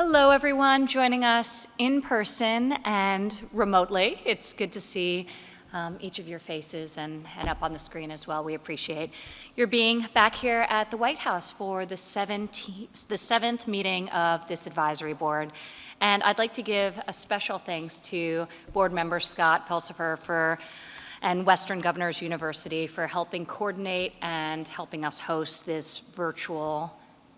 Hello, everyone joining us in person and remotely. It's good to see each of your faces and up on the screen as well. We appreciate your being back here at the White House for the seventh meeting of this advisory board. And I'd like to give a special thanks to board member Scott Pulsipher and Western Governors University for helping coordinate and helping us host this virtual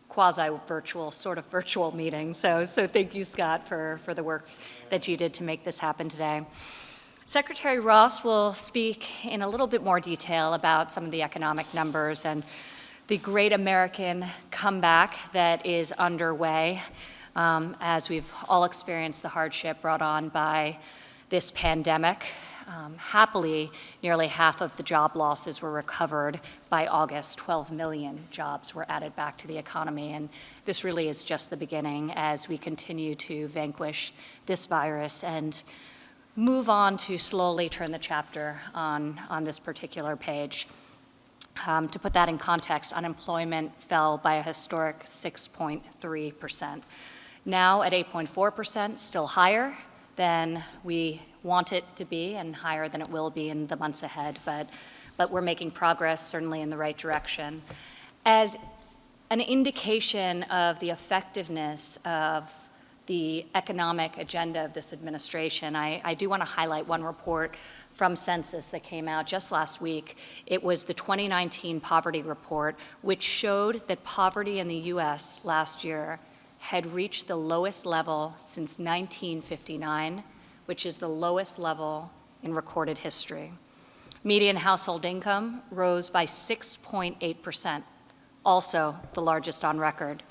quasi-virtual, sort of virtual meeting. So thank you, Scott, for the work that you did to make this happen today. Secretary Ross will speak in a little bit more detail about some of the economic numbers and the great American comeback that is underway as we've all experienced the hardship brought on by this pandemic. Happily, nearly half of the job losses were recovered by August. 12 million jobs were added back to the economy, and this really is just the beginning as we continue to vanquish this virus and move on to slowly turn the chapter on this particular page. To put that in context, unemployment fell by a historic 6.3%. Now at 8.4%, still higher than we want it to be and higher than it will be in the months ahead, but we're making progress, certainly in the right direction. As an indication of the effectiveness of the economic agenda of this administration, I do want to highlight one report from Census that came out just last week. It was the 2019 Poverty Report, which showed that poverty in the U.S. last year had reached the lowest level since 1959, which is the lowest level in recorded history. Median household income rose by 6.8%, also the largest on record.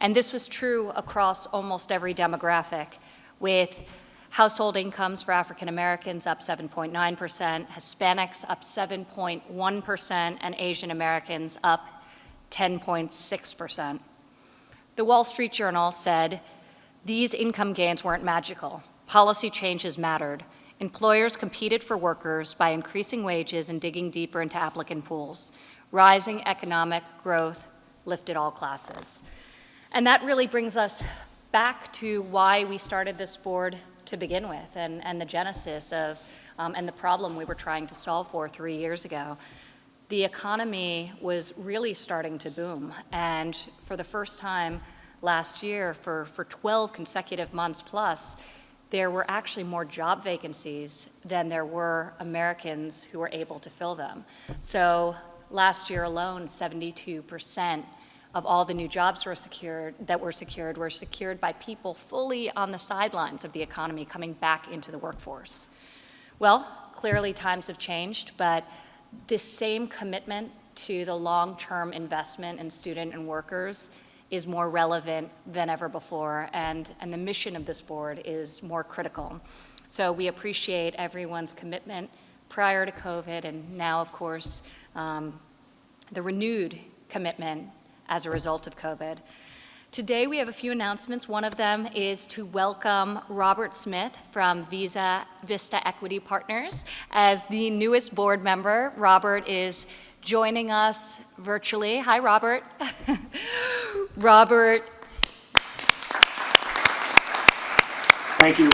And this was true across almost every demographic, with household incomes for African Americans up 7.9%, Hispanics up 7.1%, and Asian Americans up 10.6%. The Wall Street Journal said these income gains weren't magical. Policy changes mattered. Employers competed for workers by increasing wages and digging deeper into applicant pools. Rising economic growth lifted all classes. And that really brings us back to why we started this board to begin with, and the genesis of, and the problem we were trying to solve for 3 years ago. The economy was really starting to boom, and for the first time last year, for 12 consecutive months plus, there were actually more job vacancies than there were Americans who were able to fill them. So last year alone, 72% of all the new jobs were secured by people fully on the sidelines of the economy coming back into the workforce. Well, clearly times have changed, but this same commitment to the long-term investment in student and workers is more relevant than ever before, and the mission of this board is more critical. So we appreciate everyone's commitment prior to COVID, and now, of course, the renewed commitment as a result of COVID. Today we have a few announcements. One of them is to welcome Robert Smith from Vista Equity Partners as the newest board member. Robert is joining us virtually. Hi, Robert. Robert. Thank you.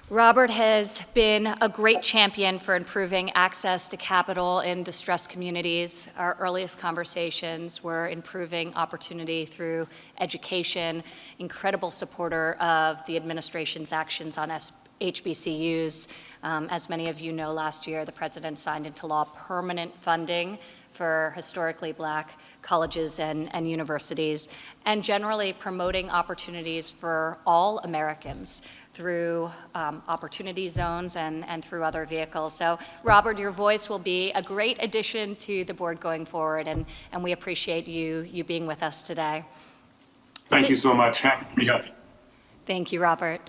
Robert has been a great champion for improving access to capital in distressed communities. Our earliest conversations were improving opportunity through education, incredible supporter of the administration's actions on HBCUs. As many of you know, last year the president signed into law permanent funding for historically Black colleges and universities, and generally promoting opportunities for all Americans through opportunity zones and through other vehicles. So Robert, your voice will be a great addition to the board going forward, and we appreciate you being with us today. Thank you so much. Happy to be here. Thank you, Robert.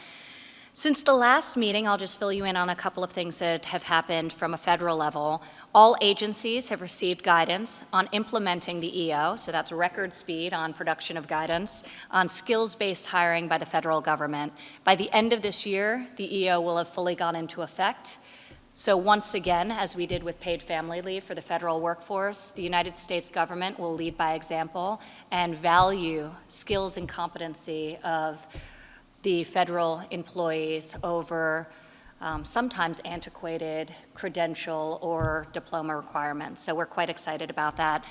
Since the last meeting, I'll just fill you in on a couple of things that have happened from a federal level. All agencies have received guidance on implementing the EO, so that's record speed on production of guidance, on skills-based hiring by the federal government. By the end of this year, the EO will have fully gone into effect. So once again, as we did with paid family leave for the federal workforce, the United States government will lead by example and value skills and competency of the federal employees over sometimes antiquated credential or diploma requirements. So we're quite excited about that.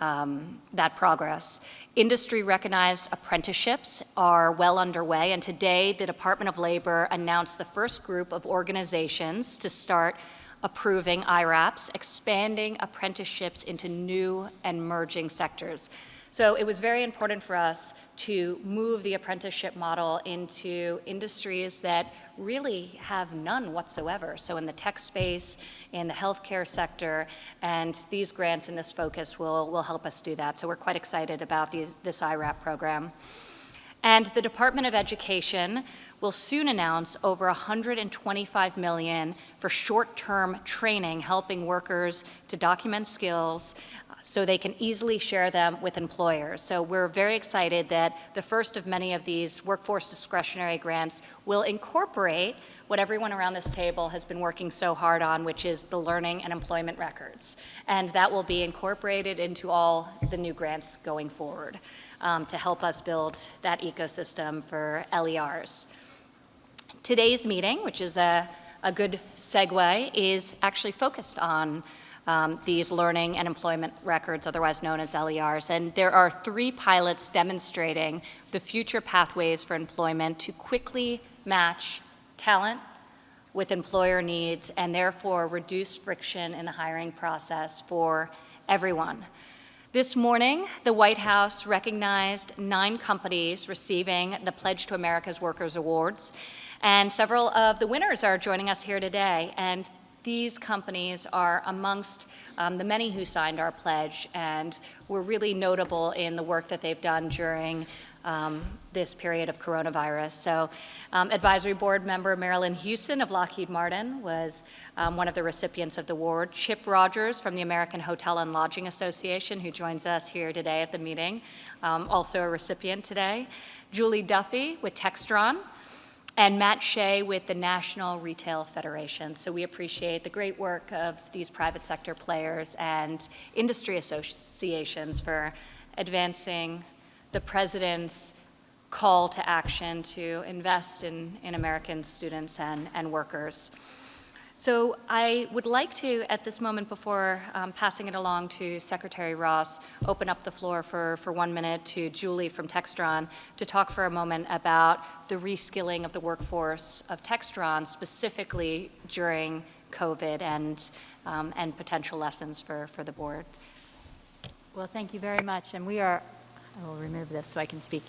That progress. Industry-recognized apprenticeships are well underway, and today the Department of Labor announced the first group of organizations to start approving IRAPs, expanding apprenticeships into new and emerging sectors. So it was very important for us to move the apprenticeship model into industries that really have none whatsoever. So in the tech space, in the healthcare sector, and these grants and this focus will help us do that. So we're quite excited about this IRAP program. And the Department of Education will soon announce over $125 million for short-term training, helping workers to document skills so they can easily share them with employers. So we're very excited that the first of many of these workforce discretionary grants will incorporate what everyone around this table has been working so hard on, which is the learning and employment records. And that will be incorporated into all the new grants going forward to help us build that ecosystem for LERs. Today's meeting, which is a good segue, is actually focused on these learning and employment records, otherwise known as LERs. And there are 3 pilots demonstrating the future pathways for employment to quickly match talent with employer needs and therefore reduce friction in the hiring process for everyone. This morning, the White House recognized 9 companies receiving the Pledge to America's Workers Awards, and several of the winners are joining us here today. And these companies are amongst the many who signed our pledge and were really notable in the work that they've done during this period of coronavirus. So Advisory Board member Marilyn Houston of Lockheed Martin was one of the recipients of the award. Chip Rogers from the American Hotel and Lodging Association, who joins us here today at the meeting, also a recipient today. Julie Duffy with Textron, and Matt Shea with the National Retail Federation. So we appreciate the great work of these private sector players and industry associations for advancing the President's call to action to invest in American students and workers. So I would like to, at this moment before passing it along to Secretary Ross, open up the floor for 1 minute to Julie from Textron to talk for a moment about the reskilling of the workforce of Textron, specifically during COVID and potential lessons for the board. Well, thank you very much. And I will remove this so I can speak.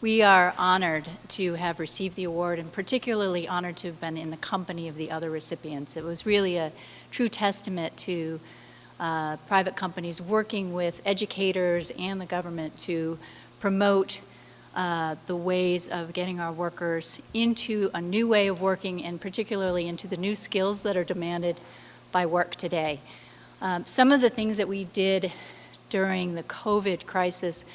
We are honored to have received the award and particularly honored to have been in the company of the other recipients. It was really a true testament to private companies working with educators and the government to promote the ways of getting our workers into a new way of working and particularly into the new skills that are demanded by work today. Some of the things that we did during the COVID crisis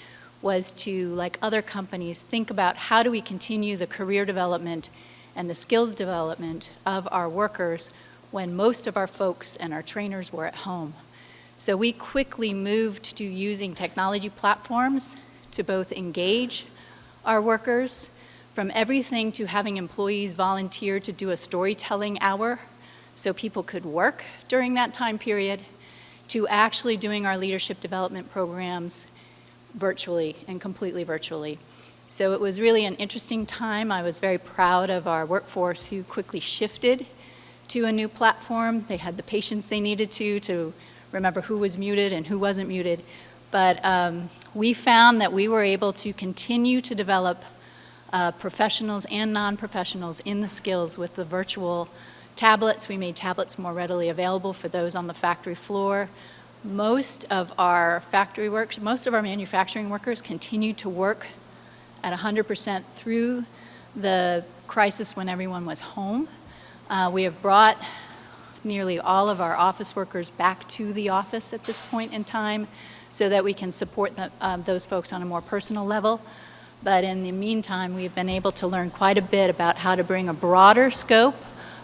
was to, like other companies, think about how do we continue the career development and the skills development of our workers when most of our folks and our trainers were at home. So we quickly moved to using technology platforms to both engage our workers, from everything to having employees volunteer to do a storytelling hour so people could work during that time period, to actually doing our leadership development programs virtually and completely virtually. So it was really an interesting time. I was very proud of our workforce who quickly shifted to a new platform. They had the patience they needed to remember who was muted and who wasn't muted. But we found that we were able to continue to develop professionals and non-professionals in the skills with the virtual tablets. We made tablets more readily available for those on the factory floor. Most of our manufacturing workers continued to work at 100% through the crisis when everyone was home. We have brought nearly all of our office workers back to the office at this point in time so that we can support those folks on a more personal level. But in the meantime, we've been able to learn quite a bit about how to bring a broader scope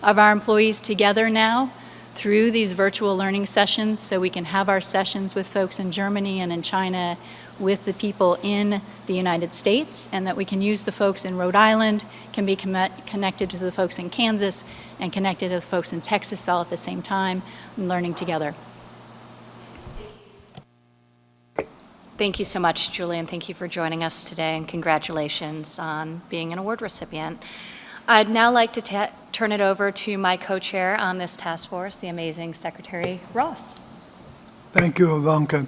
of our employees together now through these virtual learning sessions so we can have our sessions with folks in Germany and in China, with the people in the United States, and that we can use the folks in Rhode Island, can be connected to the folks in Kansas, and connected to the folks in Texas all at the same time, and learning together. Thank you so much, Julian. Thank you for joining us today, and congratulations on being an award recipient. I'd now like to turn it over to my co-chair on this task force, the amazing Secretary Ross. Thank you, Ivanka,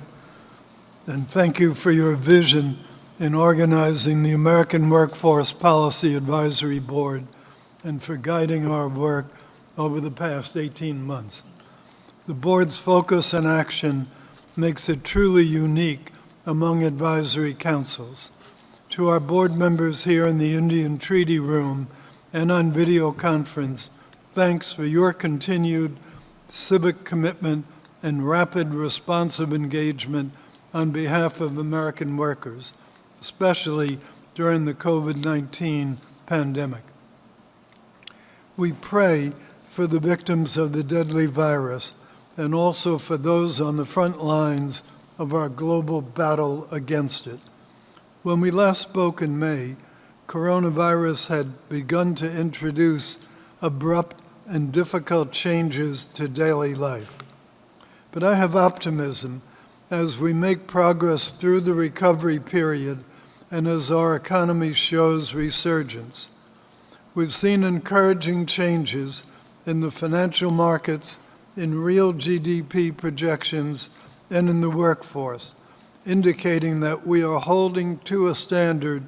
and thank you for your vision in organizing the American Workforce Policy Advisory Board and for guiding our work over the past 18 months. The board's focus and action makes it truly unique among advisory councils. To our board members here in the Indian Treaty Room and on video conference, thanks for your continued civic commitment and rapid responsive engagement on behalf of American workers, especially during the COVID-19 pandemic. We pray for the victims of the deadly virus and also for those on the front lines of our global battle against it. When we last spoke in May, coronavirus had begun to introduce abrupt and difficult changes to daily life. But I have optimism as we make progress through the recovery period and as our economy shows resurgence. We've seen encouraging changes in the financial markets, in real GDP projections, and in the workforce, indicating that we are holding to a standard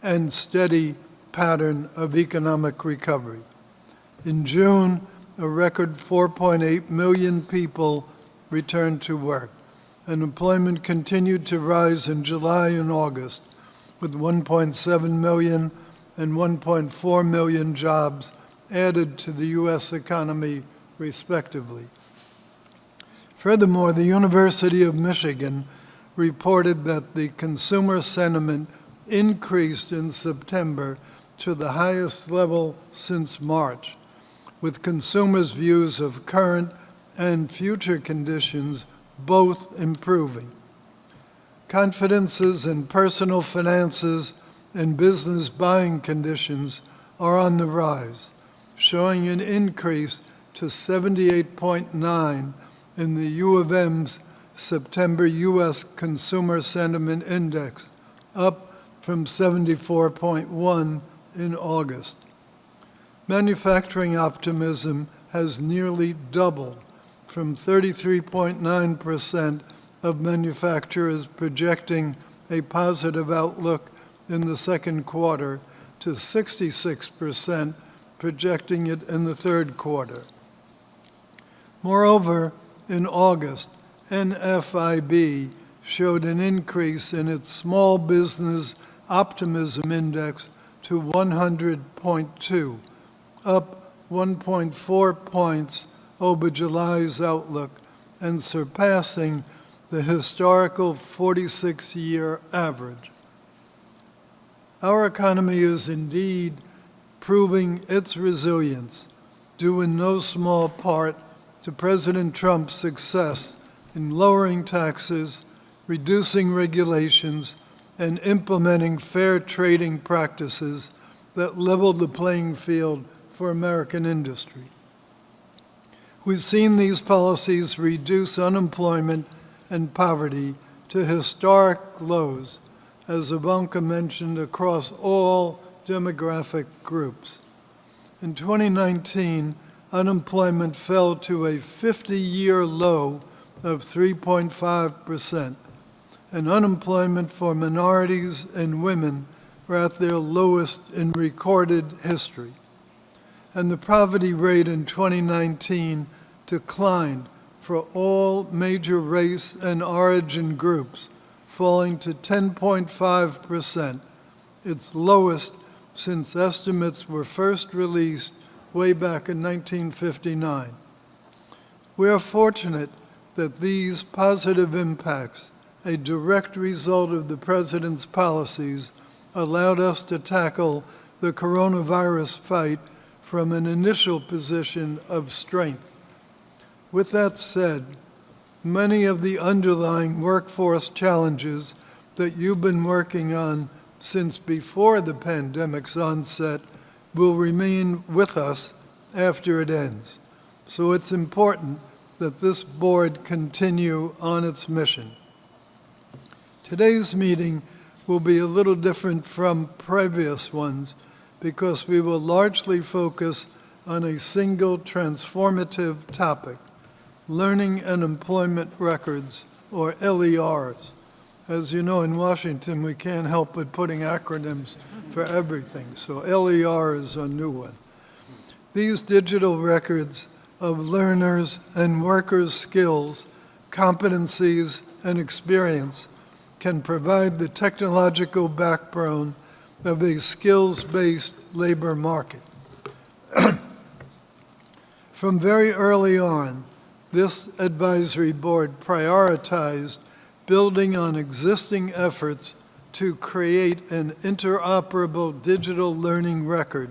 and steady pattern of economic recovery. In June, a record 4.8 million people returned to work. Unemployment continued to rise in July and August, with 1.7 million and 1.4 million jobs added to the U.S. economy, respectively. Furthermore, the University of Michigan reported that the consumer sentiment increased in September to the highest level since March, with consumers' views of current and future conditions both improving. Confidences in personal finances and business buying conditions are on the rise, showing an increase to 78.9 in the U of M's September U.S. Consumer Sentiment Index, up from 74.1 in August. Manufacturing optimism has nearly doubled, from 33.9% of manufacturers projecting a positive outlook in the second quarter to 66% projecting it in the third quarter. Moreover, in August, NFIB showed an increase in its Small Business Optimism Index to 100.2, up 1.4 points over July's outlook and surpassing the historical 46-year average. Our economy is indeed proving its resilience, due in no small part to President Trump's success in lowering taxes, reducing regulations, and implementing fair trading practices that level the playing field for American industry. We've seen these policies reduce unemployment and poverty to historic lows, as Ivanka mentioned, across all demographic groups. In 2019, unemployment fell to a 50-year low of 3.5%, and unemployment for minorities and women were at their lowest in recorded history. And the poverty rate in 2019 declined for all major race and origin groups, falling to 10.5%, its lowest since estimates were first released way back in 1959. We are fortunate that these positive impacts, a direct result of the President's policies, allowed us to tackle the coronavirus fight from an initial position of strength. With that said, many of the underlying workforce challenges that you've been working on since before the pandemic's onset will remain with us after it ends. So it's important that this board continue on its mission. Today's meeting will be a little different from previous ones because we will largely focus on a single transformative topic, learning and employment records, or LERs. As you know, in Washington, we can't help but putting acronyms for everything, so LER is a new one. These digital records of learners' and workers' skills, competencies, and experience can provide the technological backbone of a skills-based labor market. From very early on, this advisory board prioritized building on existing efforts to create an interoperable digital learning record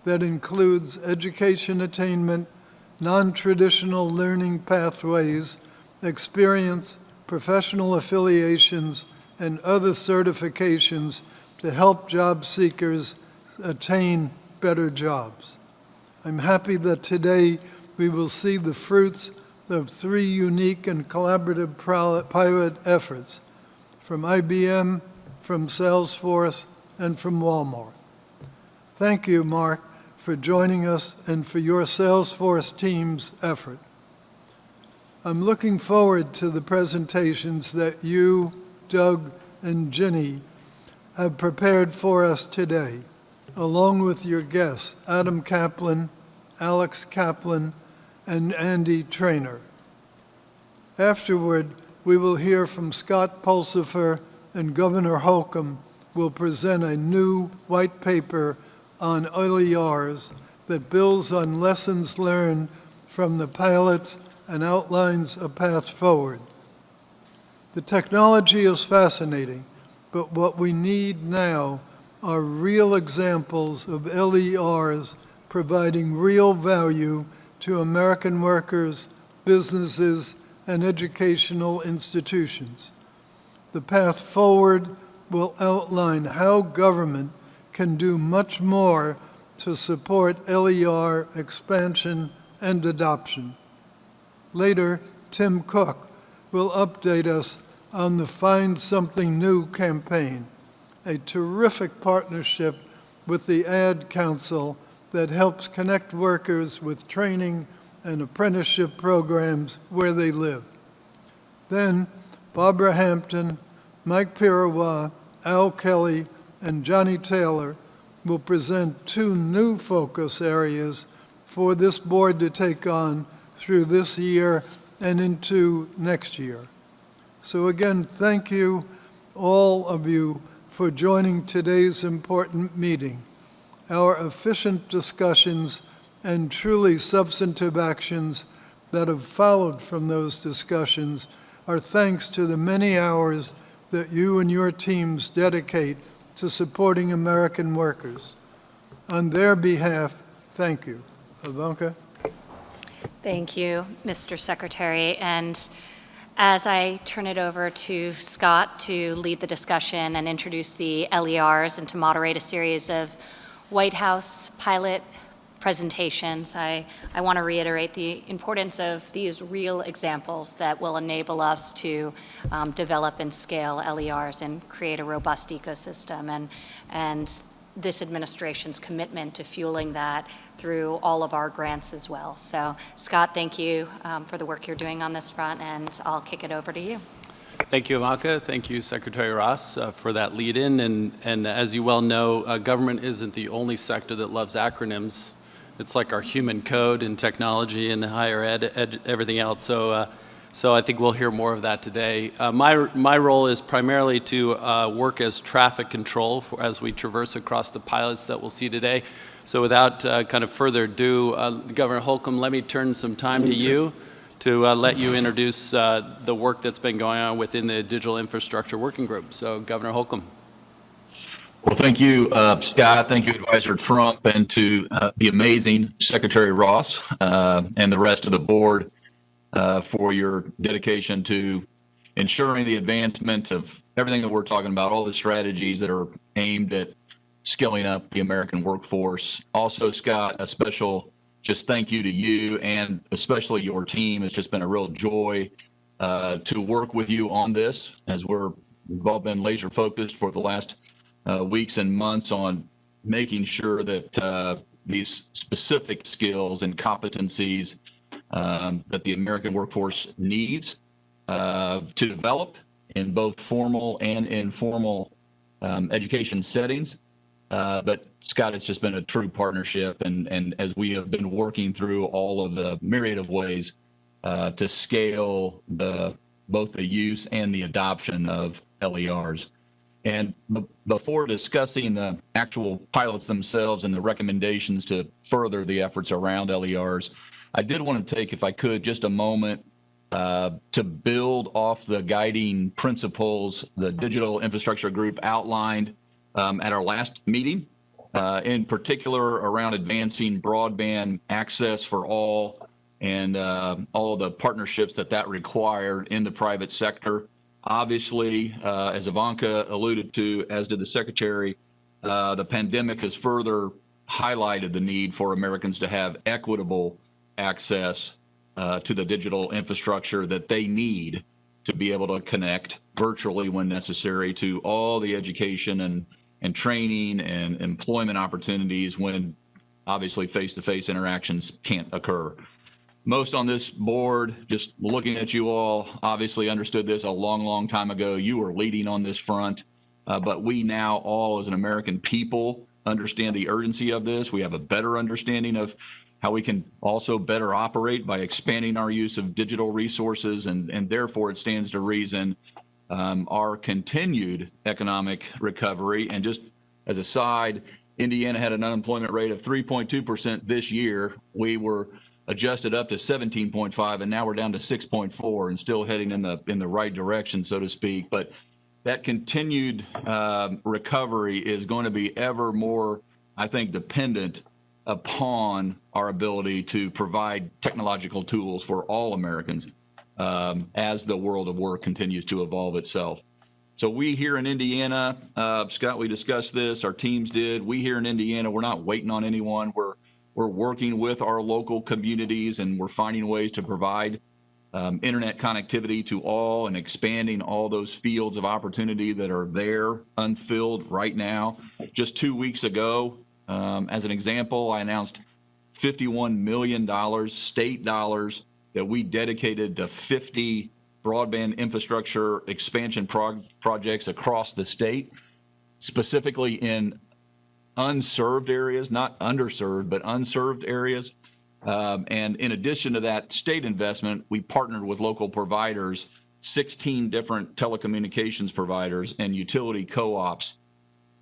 that includes education attainment, non-traditional learning pathways, experience, professional affiliations, and other certifications to help job seekers attain better jobs. I'm happy that today we will see the fruits of 3 unique and collaborative pilot efforts from IBM, from Salesforce, and from Walmart. Thank you, Mark, for joining us and for your Salesforce team's effort. I'm looking forward to the presentations that you, Doug, and Ginny have prepared for us today, along with your guests, Adam Kaplan, Alex Kaplan, and Andy Trainer. Afterward, we will hear from Scott Pulsifer, and Governor Holcomb will present a new white paper on LERs that builds on lessons learned from the pilots and outlines a path forward. The technology is fascinating, but what we need now are real examples of LERs providing real value to American workers, businesses, and educational institutions. The path forward will outline how government can do much more to support LER expansion and adoption. Later, Tim Cook will update us on the Find Something New campaign, a terrific partnership with the Ad Council that helps connect workers with training and apprenticeship programs where they live. Then, Barbara Hampton, Mike Pirawa, Al Kelly, and Johnny Taylor will present 2 new focus areas for this board to take on through this year and into next year. So again, thank you, all of you, for joining today's important meeting. Our efficient discussions and truly substantive actions that have followed from those discussions are thanks to the many hours that you and your teams dedicate to supporting American workers. On their behalf, thank you. Ivanka? Thank you, Mr. Secretary. And as I turn it over to Scott to lead the discussion and introduce the LERs and to moderate a series of White House pilot presentations, I want to reiterate the importance of these real examples that will enable us to develop and scale LERs and create a robust ecosystem. And this administration's commitment to fueling that through all of our grants as well. So, Scott, thank you for the work you're doing on this front, and I'll kick it over to you. Thank you, Ivanka. Thank you, Secretary Ross, for that lead-in. And as you well know, government isn't the only sector that loves acronyms. It's like our human code in technology and higher ed everything else. So I think we'll hear more of that today. My role is primarily to work as traffic control as we traverse across the pilots that we'll see today. So without kind of further ado, Governor Holcomb, let me turn some time to you to let you introduce the work that's been going on within the Digital Infrastructure Working Group. So Governor Holcomb. Well, thank you, Scott. Thank you, Advisor Trump, and to the amazing Secretary Ross and the rest of the board. for your dedication to ensuring the advancement of everything that we're talking about, all the strategies that are aimed at skilling up the American workforce. Also, Scott, a special just thank you to you and especially your team. It's just been a real joy to work with you on this, as we've all been laser focused for the last weeks and months on making sure that these specific skills and competencies that the American workforce needs to develop in both formal and informal education settings. But Scott, it's just been a true partnership, and as we have been working through all of the myriad of ways to scale both the use and the adoption of LERs. And before discussing the actual pilots themselves and the recommendations to further the efforts around LERs, I did want to take, if I could, just a moment to build off the guiding principles the Digital Infrastructure Group outlined at our last meeting, in particular around advancing broadband access for all and all the partnerships that required in the private sector. Obviously, as Ivanka alluded to, as did the Secretary, the pandemic has further highlighted the need for Americans to have equitable access to the digital infrastructure that they need to be able to connect virtually when necessary to all the education and training and employment opportunities when obviously face-to-face interactions can't occur. Most on this board, just looking at you all, obviously understood this a long, long time ago. You were leading on this front, but we now all as an American people understand the urgency of this. We have a better understanding of how we can also better operate by expanding our use of digital resources, and therefore it stands to reason our continued economic recovery. And just as a side, Indiana had an unemployment rate of 3.2% this year. We were adjusted up to 17.5, and now we're down to 6.4, and still heading in the right direction, so to speak. But that continued recovery is going to be ever more, I think, dependent upon our ability to provide technological tools for all Americans as the world of work continues to evolve itself. So we here in Indiana, Scott, we discussed this, our teams did. We here in Indiana, we're not waiting on anyone. We're working with our local communities, and we're finding ways to provide internet connectivity to all and expanding all those fields of opportunity that are there unfilled right now. Just 2 weeks ago, as an example, I announced $51 million state dollars that we dedicated to 50 broadband infrastructure expansion projects across the state, specifically in unserved areas, not underserved, but unserved areas. And in addition to that state investment, we partnered with local providers, 16 different telecommunications providers and utility co-ops,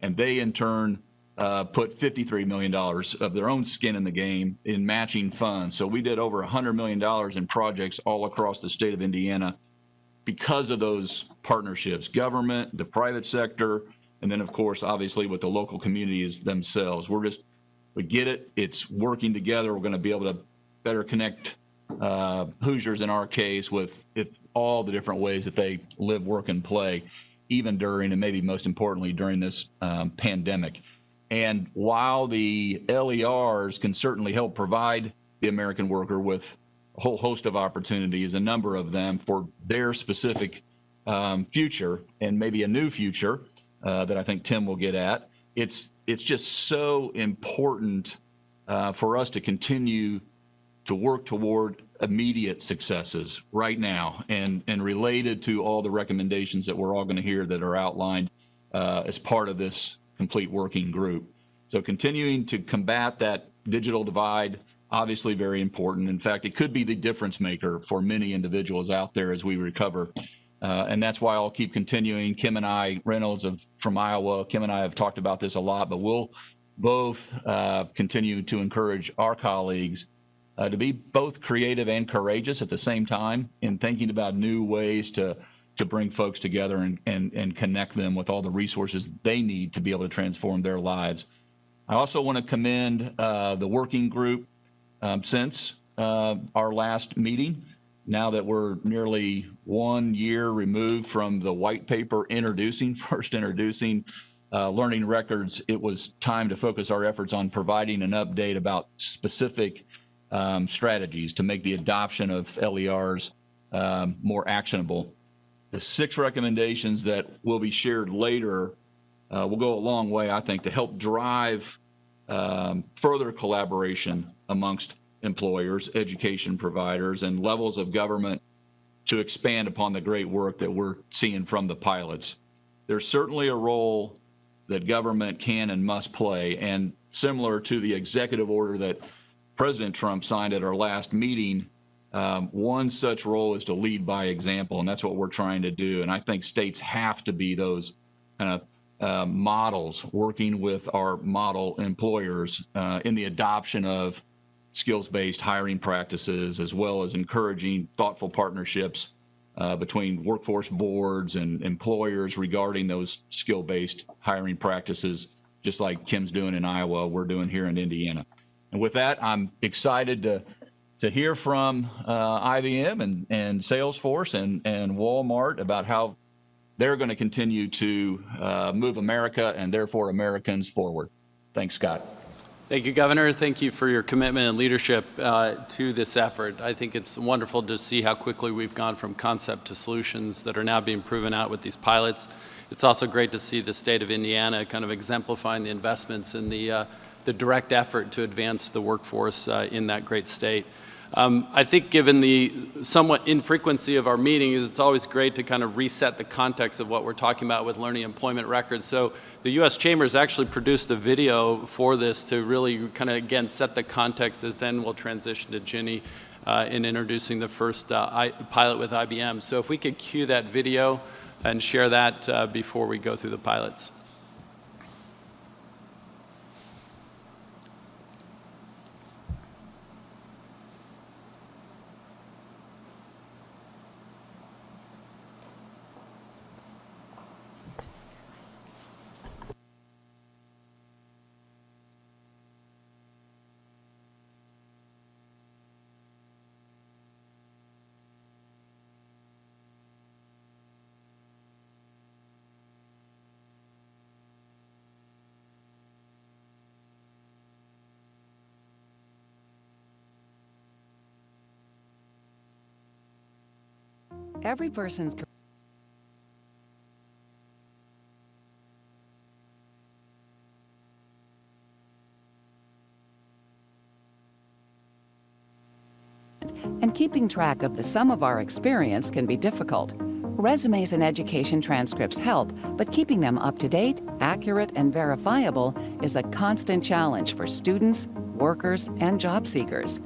and they in turn put $53 million of their own skin in the game in matching funds. So we did over $100 million in projects all across the state of Indiana because of those partnerships, government, the private sector, and then, of course, obviously with the local communities themselves. We get it. It's working together. We're going to be able to better connect Hoosiers, in our case, with all the different ways that they live, work, and play, even during, and maybe most importantly, during this pandemic. And while the LERs can certainly help provide the American worker with a whole host of opportunities, a number of them for their specific future and maybe a new future that I think Tim will get at, it's just so important for us to continue to work toward immediate successes right now and related to all the recommendations that we're all going to hear that are outlined as part of this complete working group. So continuing to combat that digital divide, obviously very important. In fact, it could be the difference maker for many individuals out there as we recover. And that's why I'll keep continuing. Kim and I, Reynolds from Iowa, Kim and I have talked about this a lot, but we'll both continue to encourage our colleagues to be both creative and courageous at the same time in thinking about new ways to bring folks together and connect them with all the resources they need to be able to transform their lives. I also want to commend the working group since our last meeting. now that we're nearly 1 year removed from the white paper first introducing learning records, it was time to focus our efforts on providing an update about specific strategies to make the adoption of LERs more actionable. The 6 recommendations that will be shared later will go a long way, I think, to help drive further collaboration amongst employers, education providers, and levels of government to expand upon the great work that we're seeing from the pilots. There's certainly a role that government can and must play, and similar to the executive order that President Trump signed at our last meeting, one such role is to lead by example, and that's what we're trying to do. And I think states have to be those kind of models, working with our model employers in the adoption of skills-based hiring practices, as well as encouraging thoughtful partnerships between workforce boards and employers regarding those skill-based hiring practices, just like Kim's doing in Iowa, we're doing here in Indiana. And with that, I'm excited to hear from IBM and Salesforce and Walmart about how they're going to continue to move America and therefore Americans forward. Thanks, Scott. Thank you, Governor. Thank you for your commitment and leadership to this effort. I think it's wonderful to see how quickly we've gone from concept to solutions that are now being proven out with these pilots. It's also great to see the state of Indiana kind of exemplifying the investments in the direct effort to advance the workforce in that great state. I think given the somewhat infrequency of our meetings, it's always great to kind of reset the context of what we're talking about with learning employment records. So the U.S. Chamber has actually produced a video for this to really kind of, again, set the context, as then we'll transition to Ginny in introducing the first pilot with IBM. So if we could cue that video and share that before we go through the pilots. Every person's and keeping track of the sum of our experience can be difficult. Resumes and education transcripts help, but keeping them up to date, accurate, and verifiable is a constant challenge for students, workers, and job seekers.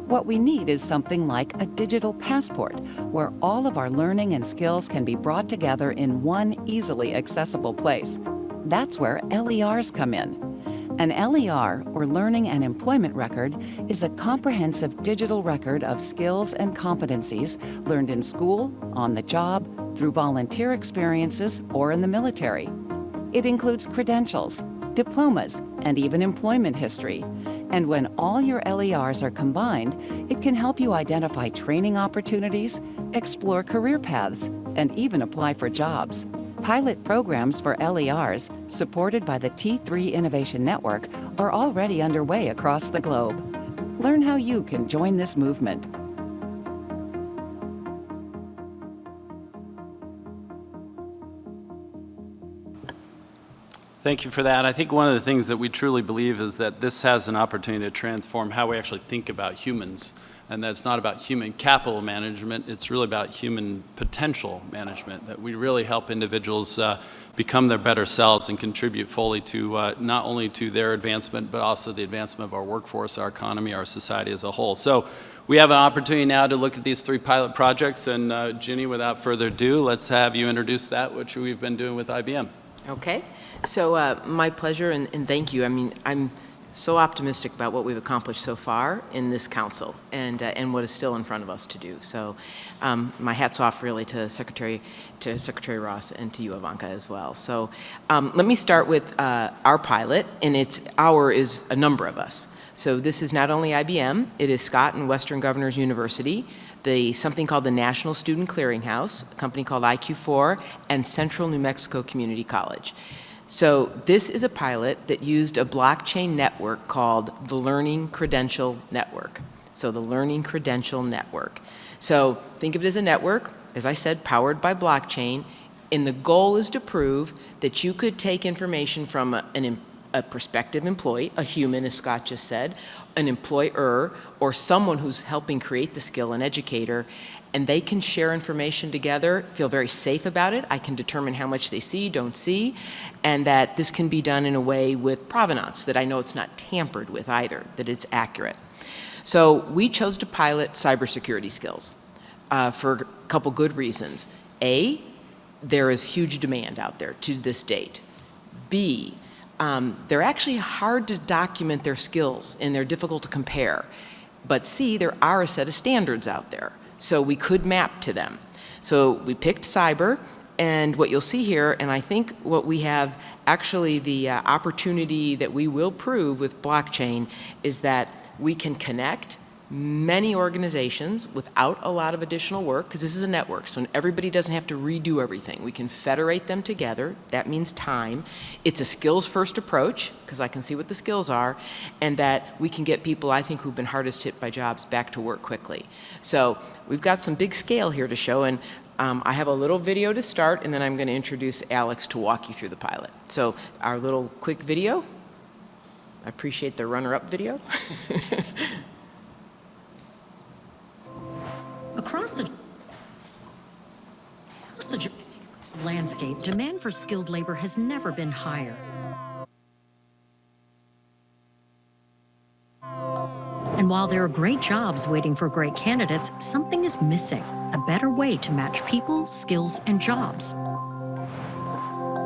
What we need is something like a digital passport, where all of our learning and skills can be brought together in one easily accessible place. That's where LERs come in. An LER, or Learning and Employment Record, is a comprehensive digital record of skills and competencies learned in school, on the job, through volunteer experiences, or in the military. It includes credentials, diplomas, and even employment history. And when all your LERs are combined, it can help you identify training opportunities, explore career paths, and even apply for jobs. Pilot programs for LERs, supported by the T3 Innovation Network, are already underway across the globe. Learn how you can join this movement. Thank you for that. I think one of the things that we truly believe is that this has an opportunity to transform how we actually think about humans, and that it's not about human capital management, it's really about human potential management, that we really help individuals become their better selves and contribute fully to not only to their advancement, but also the advancement of our workforce, our economy, our society as a whole. So we have an opportunity now to look at these 3 pilot projects, and Ginny, without further ado, let's have you introduce that, which we've been doing with IBM. Okay, so my pleasure and thank you. I mean, I'm so optimistic about what we've accomplished so far in this council and what is still in front of us to do. So my hat's off really to Secretary Ross and to you, Ivanka, as well. So let me start with our pilot, and our is a number of us. So this is not only IBM, it is Scott and Western Governors University, something called the National Student Clearinghouse, a company called IQ4, and Central New Mexico Community College. So this is a pilot that used a blockchain network called the Learning Credential Network. So the Learning Credential Network. So think of it as a network, as I said, powered by blockchain, and the goal is to prove that you could take information from a prospective employee, a human, as Scott just said, an employer, or someone who's helping create the skill, an educator, and they can share information together, feel very safe about it. I can determine how much they see, don't see, and that this can be done in a way with provenance, that I know it's not tampered with either, that it's accurate. So we chose to pilot cybersecurity skills for a couple good reasons. A, there is huge demand out there to this date. B, they're actually hard to document their skills and they're difficult to compare. But C, there are a set of standards out there, so we could map to them. So we picked cyber, and what you'll see here, and I think what we have actually the opportunity that we will prove with blockchain is that we can connect many organizations without a lot of additional work, because this is a network, so everybody doesn't have to redo everything. We can federate them together. That means time. It's a skills-first approach, because I can see what the skills are, and that we can get people, I think, who've been hardest hit by jobs back to work quickly. So we've got some big scale here to show, and I have a little video to start, and then I'm going to introduce Alex to walk you through the pilot. So our little quick video. I appreciate the runner-up video. Across the landscape, demand for skilled labor has never been higher. And while there are great jobs waiting for great candidates, something is missing: a better way to match people, skills, and jobs.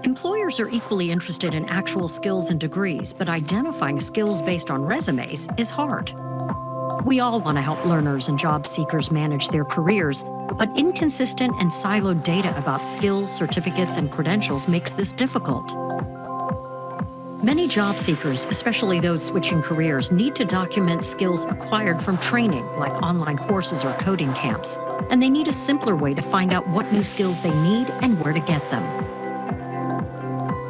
Employers are equally interested in actual skills and degrees, but identifying skills based on resumes is hard. We all want to help learners and job seekers manage their careers, but inconsistent and siloed data about skills, certificates, and credentials makes this difficult. Many job seekers, especially those switching careers, need to document skills acquired from training, like online courses or coding camps, and they need a simpler way to find out what new skills they need and where to get them.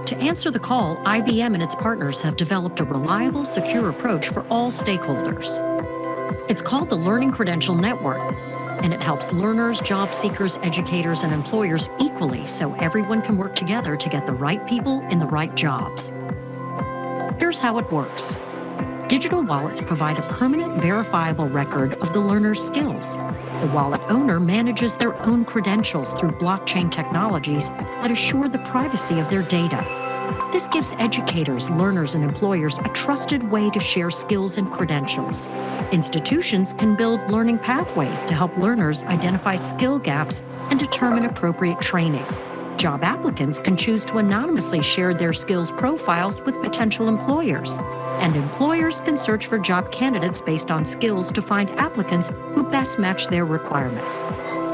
To answer the call, IBM and its partners have developed a reliable, secure approach for all stakeholders. It's called the Learning Credential Network, and it helps learners, job seekers, educators, and employers equally, so everyone can work together to get the right people in the right jobs. Here's how it works. Digital wallets provide a permanent, verifiable record of the learner's skills. The wallet owner manages their own credentials through blockchain technologies that assure the privacy of their data. This gives educators, learners, and employers a trusted way to share skills and credentials. Institutions can build learning pathways to help learners identify skill gaps and determine appropriate training. Job applicants can choose to anonymously share their skills profiles with potential employers. And employers can search for job candidates based on skills to find applicants who best match their requirements.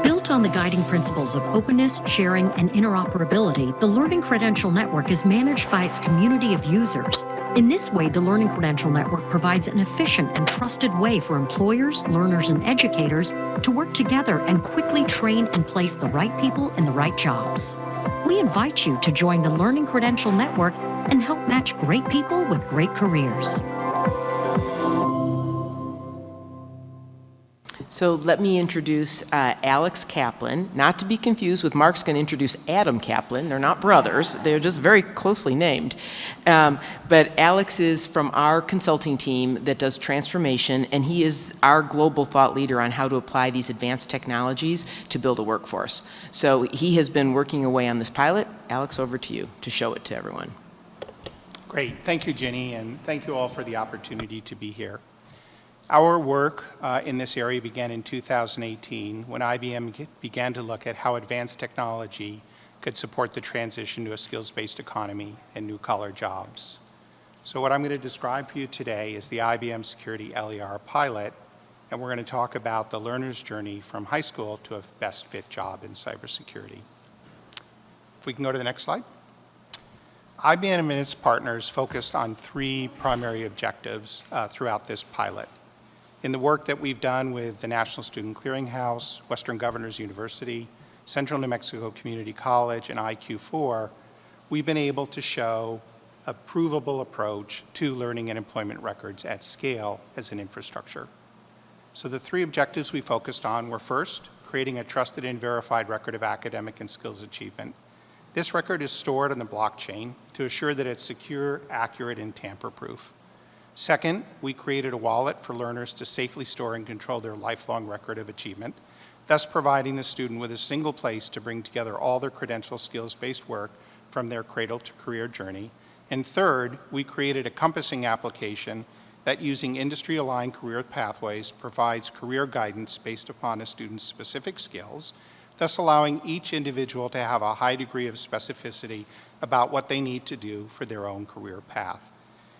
Built on the guiding principles of openness, sharing, and interoperability, the Learning Credential Network is managed by its community of users. In this way, the Learning Credential Network provides an efficient and trusted way for employers, learners, and educators to work together and quickly train and place the right people in the right jobs. We invite you to join the Learning Credential Network and help match great people with great careers. So let me introduce Alex Kaplan, not to be confused with Mark's going to introduce Adam Kaplan. They're not brothers. They're just very closely named. But Alex is from our consulting team that does transformation, and he is our global thought leader on how to apply these advanced technologies to build a workforce. So he has been working away on this pilot. Alex, over to you to show it to everyone. Great. Thank you, Ginny, and thank you all for the opportunity to be here. Our work in this area began in 2018 when IBM began to look at how advanced technology could support the transition to a skills-based economy and new-collar jobs. So what I'm going to describe for you today is the IBM Security LER pilot, and we're going to talk about the learner's journey from high school to a best fit job in cybersecurity. If we can go to the next slide. IBM and its partners focused on three primary objectives throughout this pilot. In the work that we've done with the National Student Clearinghouse, Western Governors University, Central New Mexico Community College, and IQ4, we've been able to show a provable approach to learning and employment records at scale as an infrastructure. So the three objectives we focused on were, first, creating a trusted and verified record of academic and skills achievement. This record is stored on the blockchain to assure that it's secure, accurate, and tamper-proof. Second, we created a wallet for learners to safely store and control their lifelong record of achievement, thus providing the student with a single place to bring together all their credential skills-based work from their cradle to career journey. And third, we created a compassing application that, using industry-aligned career pathways, provides career guidance based upon a student's specific skills, thus allowing each individual to have a high degree of specificity about what they need to do for their own career path.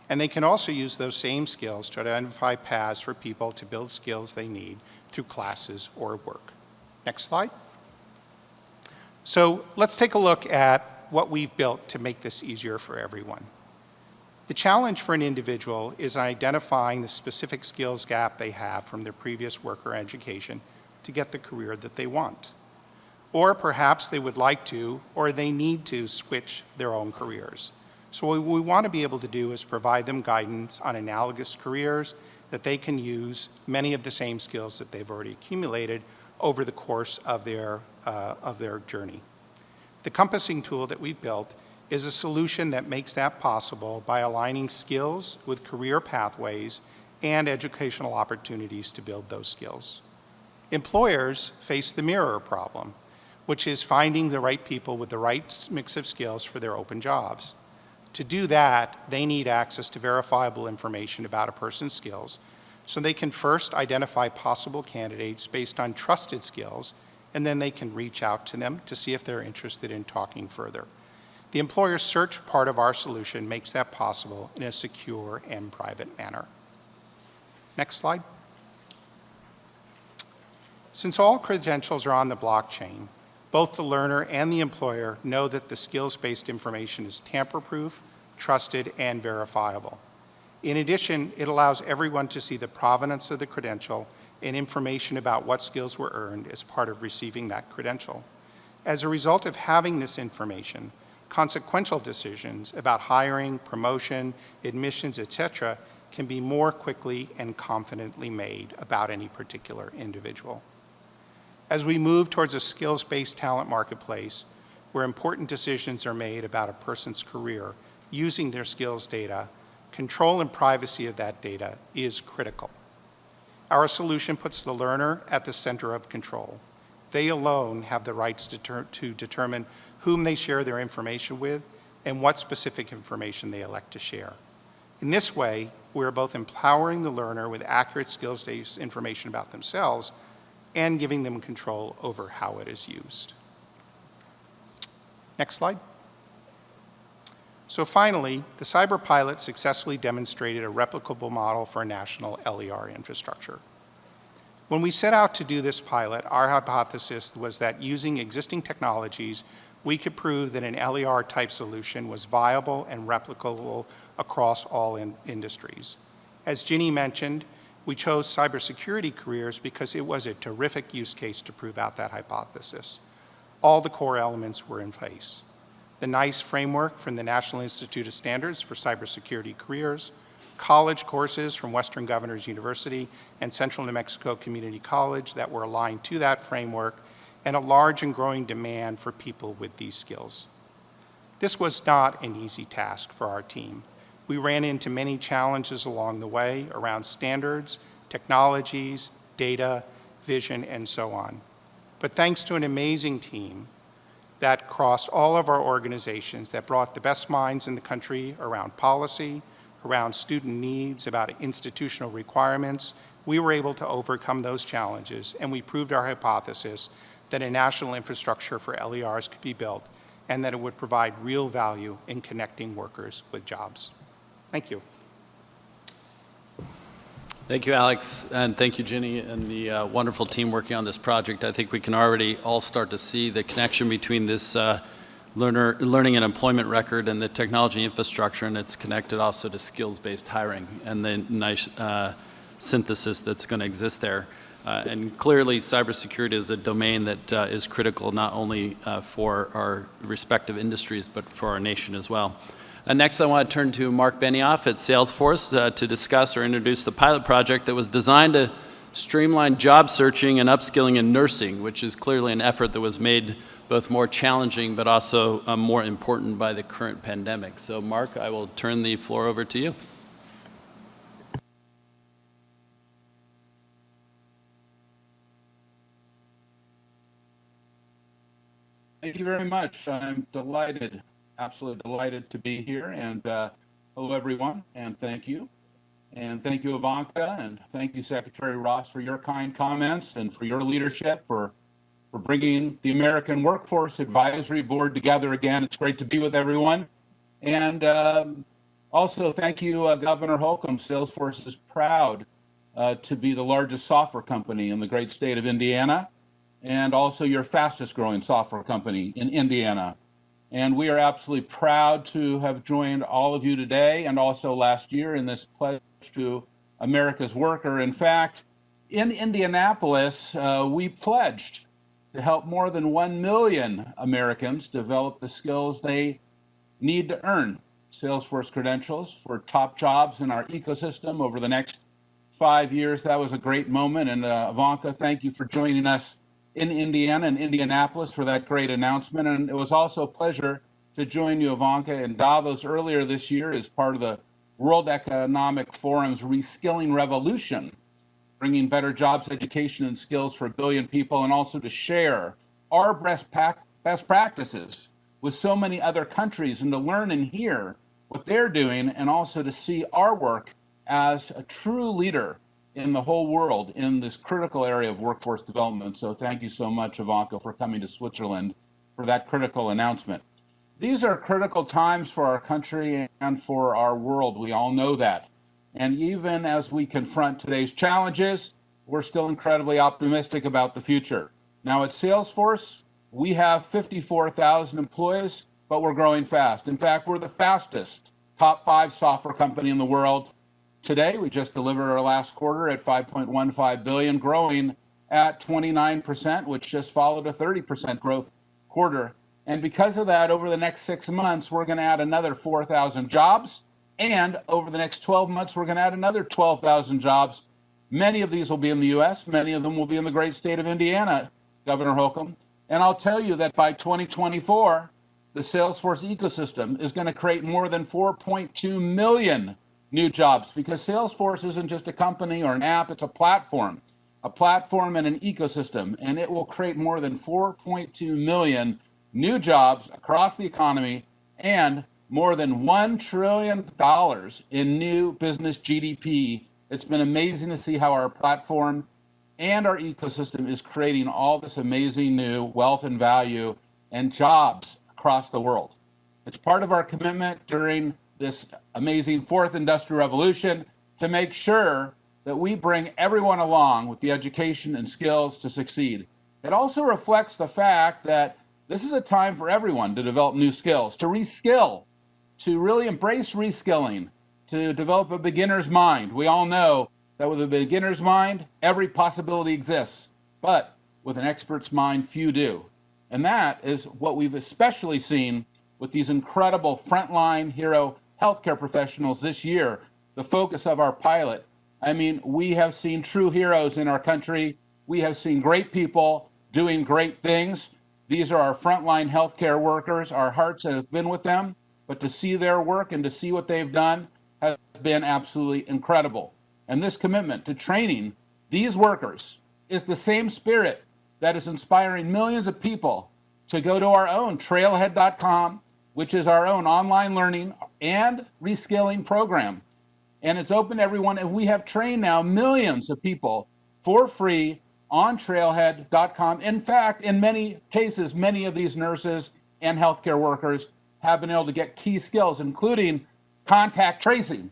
And they can also use those same skills to identify paths for people to build skills they need through classes or work. Next slide. So let's take a look at what we've built to make this easier for everyone. The challenge for an individual is identifying the specific skills gap they have from their previous work or education to get the career that they want. Or perhaps they would like to, or they need to switch their own careers. So what we want to be able to do is provide them guidance on analogous careers that they can use many of the same skills that they've already accumulated over the course of their journey. The compassing tool that we've built is a solution that makes that possible by aligning skills with career pathways and educational opportunities to build those skills. Employers face the mirror problem, which is finding the right people with the right mix of skills for their open jobs. To do that, they need access to verifiable information about a person's skills, so they can first identify possible candidates based on trusted skills, and then they can reach out to them to see if they're interested in talking further. The employer search part of our solution makes that possible in a secure and private manner. Next slide. Since all credentials are on the blockchain, both the learner and the employer know that the skills-based information is tamper-proof, trusted, and verifiable. In addition, it allows everyone to see the provenance of the credential and information about what skills were earned as part of receiving that credential. As a result of having this information, consequential decisions about hiring, promotion, admissions, etc., can be more quickly and confidently made about any particular individual. As we move towards a skills-based talent marketplace, where important decisions are made about a person's career using their skills data, control and privacy of that data is critical. Our solution puts the learner at the center of control. They alone have the rights to determine whom they share their information with and what specific information they elect to share. In this way, we're both empowering the learner with accurate skills-based information about themselves and giving them control over how it is used. Next slide. So finally, the Cyber Pilot successfully demonstrated a replicable model for a national LER infrastructure. When we set out to do this pilot, our hypothesis was that using existing technologies, we could prove that an LER-type solution was viable and replicable across all industries. As Ginny mentioned, we chose cybersecurity careers because it was a terrific use case to prove out that hypothesis. All the core elements were in place. The NICE framework from the National Institute of Standards for Cybersecurity Careers, college courses from Western Governors University and Central New Mexico Community College that were aligned to that framework, and a large and growing demand for people with these skills. This was not an easy task for our team. We ran into many challenges along the way around standards, technologies, data, vision, and so on. But thanks to an amazing team that crossed all of our organizations, that brought the best minds in the country around policy, around student needs, about institutional requirements, we were able to overcome those challenges, and we proved our hypothesis that a national infrastructure for LERs could be built and that it would provide real value in connecting workers with jobs. Thank you. Thank you, Alex, and thank you, Ginny, and the wonderful team working on this project. I think we can already all start to see the connection between this learning and employment record and the technology infrastructure, and it's connected also to skills-based hiring and the nice synthesis that's going to exist there. And clearly, cybersecurity is a domain that is critical not only for our respective industries, but for our nation as well. Next, I want to turn to Mark Benioff at Salesforce to discuss or introduce the pilot project that was designed to streamline job searching and upskilling in nursing, which is clearly an effort that was made both more challenging but also more important by the current pandemic. So, Mark, I will turn the floor over to you. Thank you very much. I'm delighted, absolutely delighted to be here. And hello, everyone, and thank you. And thank you, Ivanka, and thank you, Secretary Ross, for your kind comments and for your leadership, for bringing the American Workforce Advisory Board together again. It's great to be with everyone. And also, thank you, Governor Holcomb. Salesforce is proud to be the largest software company in the great state of Indiana, and also your fastest growing software company in Indiana. And we are absolutely proud to have joined all of you today and also last year in this pledge to America's worker. In fact, in Indianapolis, we pledged to help more than 1 million Americans develop the skills they need to earn Salesforce credentials for top jobs in our ecosystem over the next 5 years. That was a great moment. And Ivanka, thank you for joining us in Indiana and Indianapolis for that great announcement. And it was also a pleasure to join you, Ivanka, in Davos earlier this year as part of the World Economic Forum's Reskilling Revolution, bringing better jobs, education, and skills for 1 billion people, and also to share our best practices with so many other countries and to learn and hear what they're doing, and also to see our work as a true leader in the whole world in this critical area of workforce development. So thank you so much, Ivanka, for coming to Switzerland for that critical announcement. These are critical times for our country and for our world. We all know that. And even as we confront today's challenges, we're still incredibly optimistic about the future. Now at Salesforce, we have 54,000 employees, but we're growing fast. In fact, we're the fastest top 5 software company in the world. Today, we just delivered our last quarter at $5.15 billion, growing at 29%, which just followed a 30% growth quarter. And because of that, over the next 6 months, we're going to add another 4,000 jobs. And over the next 12 months, we're going to add another 12,000 jobs. Many of these will be in the U.S. Many of them will be in the great state of Indiana, Governor Holcomb. And I'll tell you that by 2024, the Salesforce ecosystem is going to create more than 4.2 million new jobs, because Salesforce isn't just a company or an app, it's a platform and an ecosystem. And it will create more than 4.2 million new jobs across the economy and more than $1 trillion in new business GDP. It's been amazing to see how our platform and our ecosystem is creating all this amazing new wealth and value and jobs across the world. It's part of our commitment during this amazing 4th industrial revolution to make sure that we bring everyone along with the education and skills to succeed. It also reflects the fact that this is a time for everyone to develop new skills, to reskill, to really embrace reskilling, to develop a beginner's mind. We all know that with a beginner's mind, every possibility exists, but with an expert's mind, few do. And that is what we've especially seen with these incredible frontline hero healthcare professionals this year, the focus of our pilot. I mean, we have seen true heroes in our country. We have seen great people doing great things. These are our frontline healthcare workers. Our hearts have been with them, but to see their work and to see what they've done has been absolutely incredible. And this commitment to training these workers is the same spirit that is inspiring millions of people to go to our own trailhead.com, which is our own online learning and reskilling program. And it's open to everyone. And we have trained now millions of people for free on trailhead.com. In fact, in many cases, many of these nurses and healthcare workers have been able to get key skills, including contact tracing,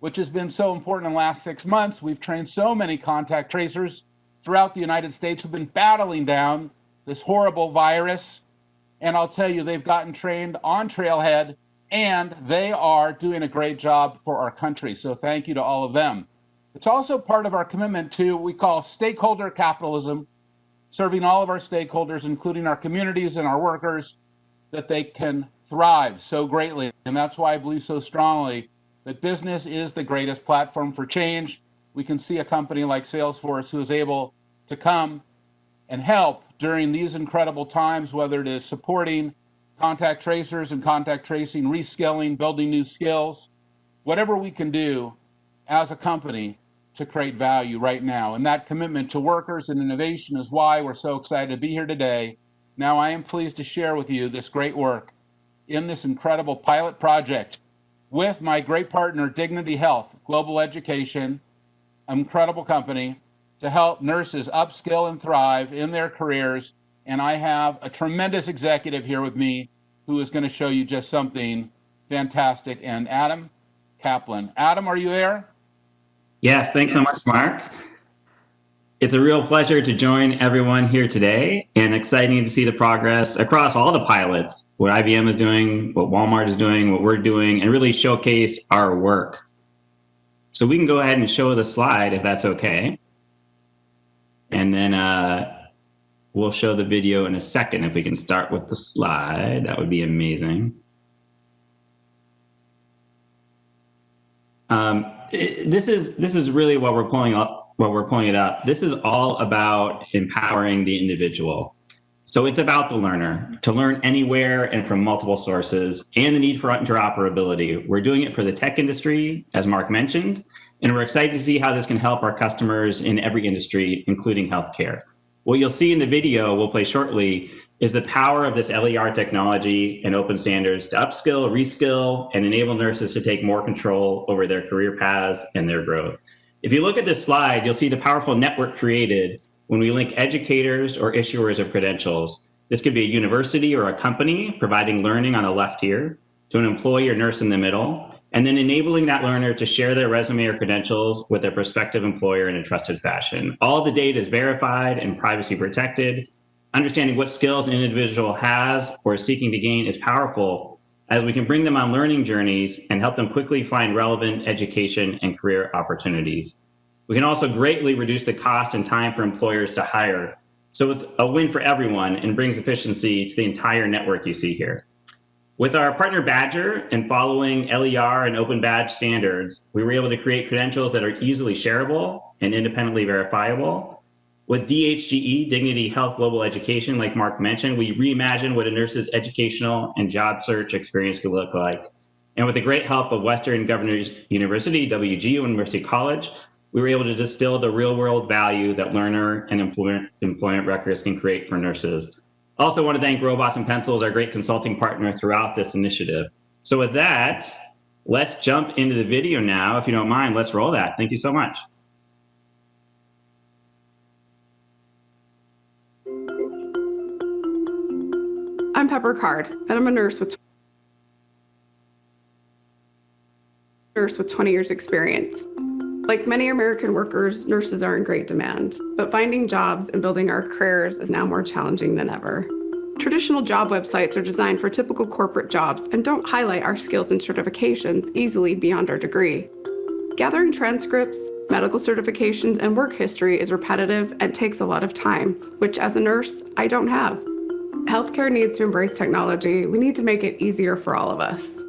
which has been so important in the last 6 months. We've trained so many contact tracers throughout the United States who've been battling down this horrible virus. And I'll tell you, they've gotten trained on Trailhead, and they are doing a great job for our country. So thank you to all of them. It's also part of our commitment to what we call stakeholder capitalism, serving all of our stakeholders, including our communities and our workers, that they can thrive so greatly. And that's why I believe so strongly that business is the greatest platform for change. We can see a company like Salesforce who is able to come and help during these incredible times, whether it is supporting contact tracers and contact tracing, reskilling, building new skills, whatever we can do as a company to create value right now. And that commitment to workers and innovation is why we're so excited to be here today. Now, I am pleased to share with you this great work in this incredible pilot project with my great partner, Dignity Health Global Education, an incredible company, to help nurses upskill and thrive in their careers. And I have a tremendous executive here with me who is going to show you just something fantastic. And Adam Kaplan. Adam, are you there? Yes, thanks so much, Mark. It's a real pleasure to join everyone here today, and exciting to see the progress across all the pilots, what IBM is doing, what Walmart is doing, what we're doing, and really showcase our work. So we can go ahead and show the slide if that's okay. And then we'll show the video in a second. If we can start with the slide, that would be amazing. This is really what we're pulling up. While we're pulling it up, this is all about empowering the individual. So it's about the learner to learn anywhere and from multiple sources, and the need for interoperability. We're doing it for the tech industry, as Mark mentioned, and we're excited to see how this can help our customers in every industry, including healthcare. What you'll see in the video we'll play shortly is the power of this LER technology and open standards to upskill, reskill, and enable nurses to take more control over their career paths and their growth. If you look at this slide, you'll see the powerful network created when we link educators or issuers of credentials. This could be a university or a company providing learning on the left here, to an employee or nurse in the middle, and then enabling that learner to share their resume or credentials with their prospective employer in a trusted fashion. All the data is verified and privacy protected. Understanding what skills an individual has or is seeking to gain is powerful, as we can bring them on learning journeys and help them quickly find relevant education and career opportunities. We can also greatly reduce the cost and time for employers to hire. So it's a win for everyone and brings efficiency to the entire network you see here. With our partner Badger and following LER and Open Badge standards, we were able to create credentials that are easily shareable and independently verifiable. With DHGE, Dignity Health Global Education, like Mark mentioned, we reimagined what a nurse's educational and job search experience could look like. And with the great help of Western Governors University, WGU University College, we were able to distill the real-world value that learner and employment records can create for nurses. Also want to thank Robots and Pencils, our great consulting partner throughout this initiative. So with that, let's jump into the video now. If you don't mind, let's roll that. Thank you so much. I'm Pepper Card, and I'm a nurse with 20 years experience. Like many American workers, nurses are in great demand, but finding jobs and building our careers is now more challenging than ever. Traditional job websites are designed for typical corporate jobs and don't highlight our skills and certifications easily beyond our degree. Gathering transcripts, medical certifications, and work history is repetitive and takes a lot of time, which as a nurse, I don't have. Healthcare needs to embrace technology. We need to make it easier for all of us.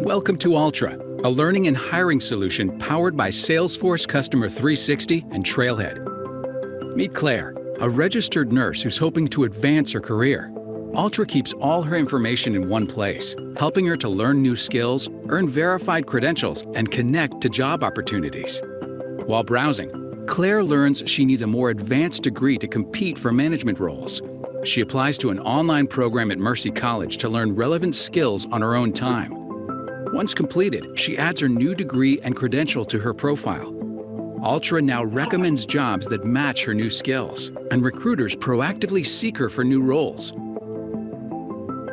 Welcome to Ultra, a learning and hiring solution powered by Salesforce Customer 360 and Trailhead. Meet Claire, a registered nurse who's hoping to advance her career. Ultra keeps all her information in one place, helping her to learn new skills, earn verified credentials, and connect to job opportunities. While browsing, Claire learns she needs a more advanced degree to compete for management roles. She applies to an online program at Mercy College to learn relevant skills on her own time. Once completed, she adds her new degree and credential to her profile. Ultra now recommends jobs that match her new skills, and recruiters proactively seek her for new roles.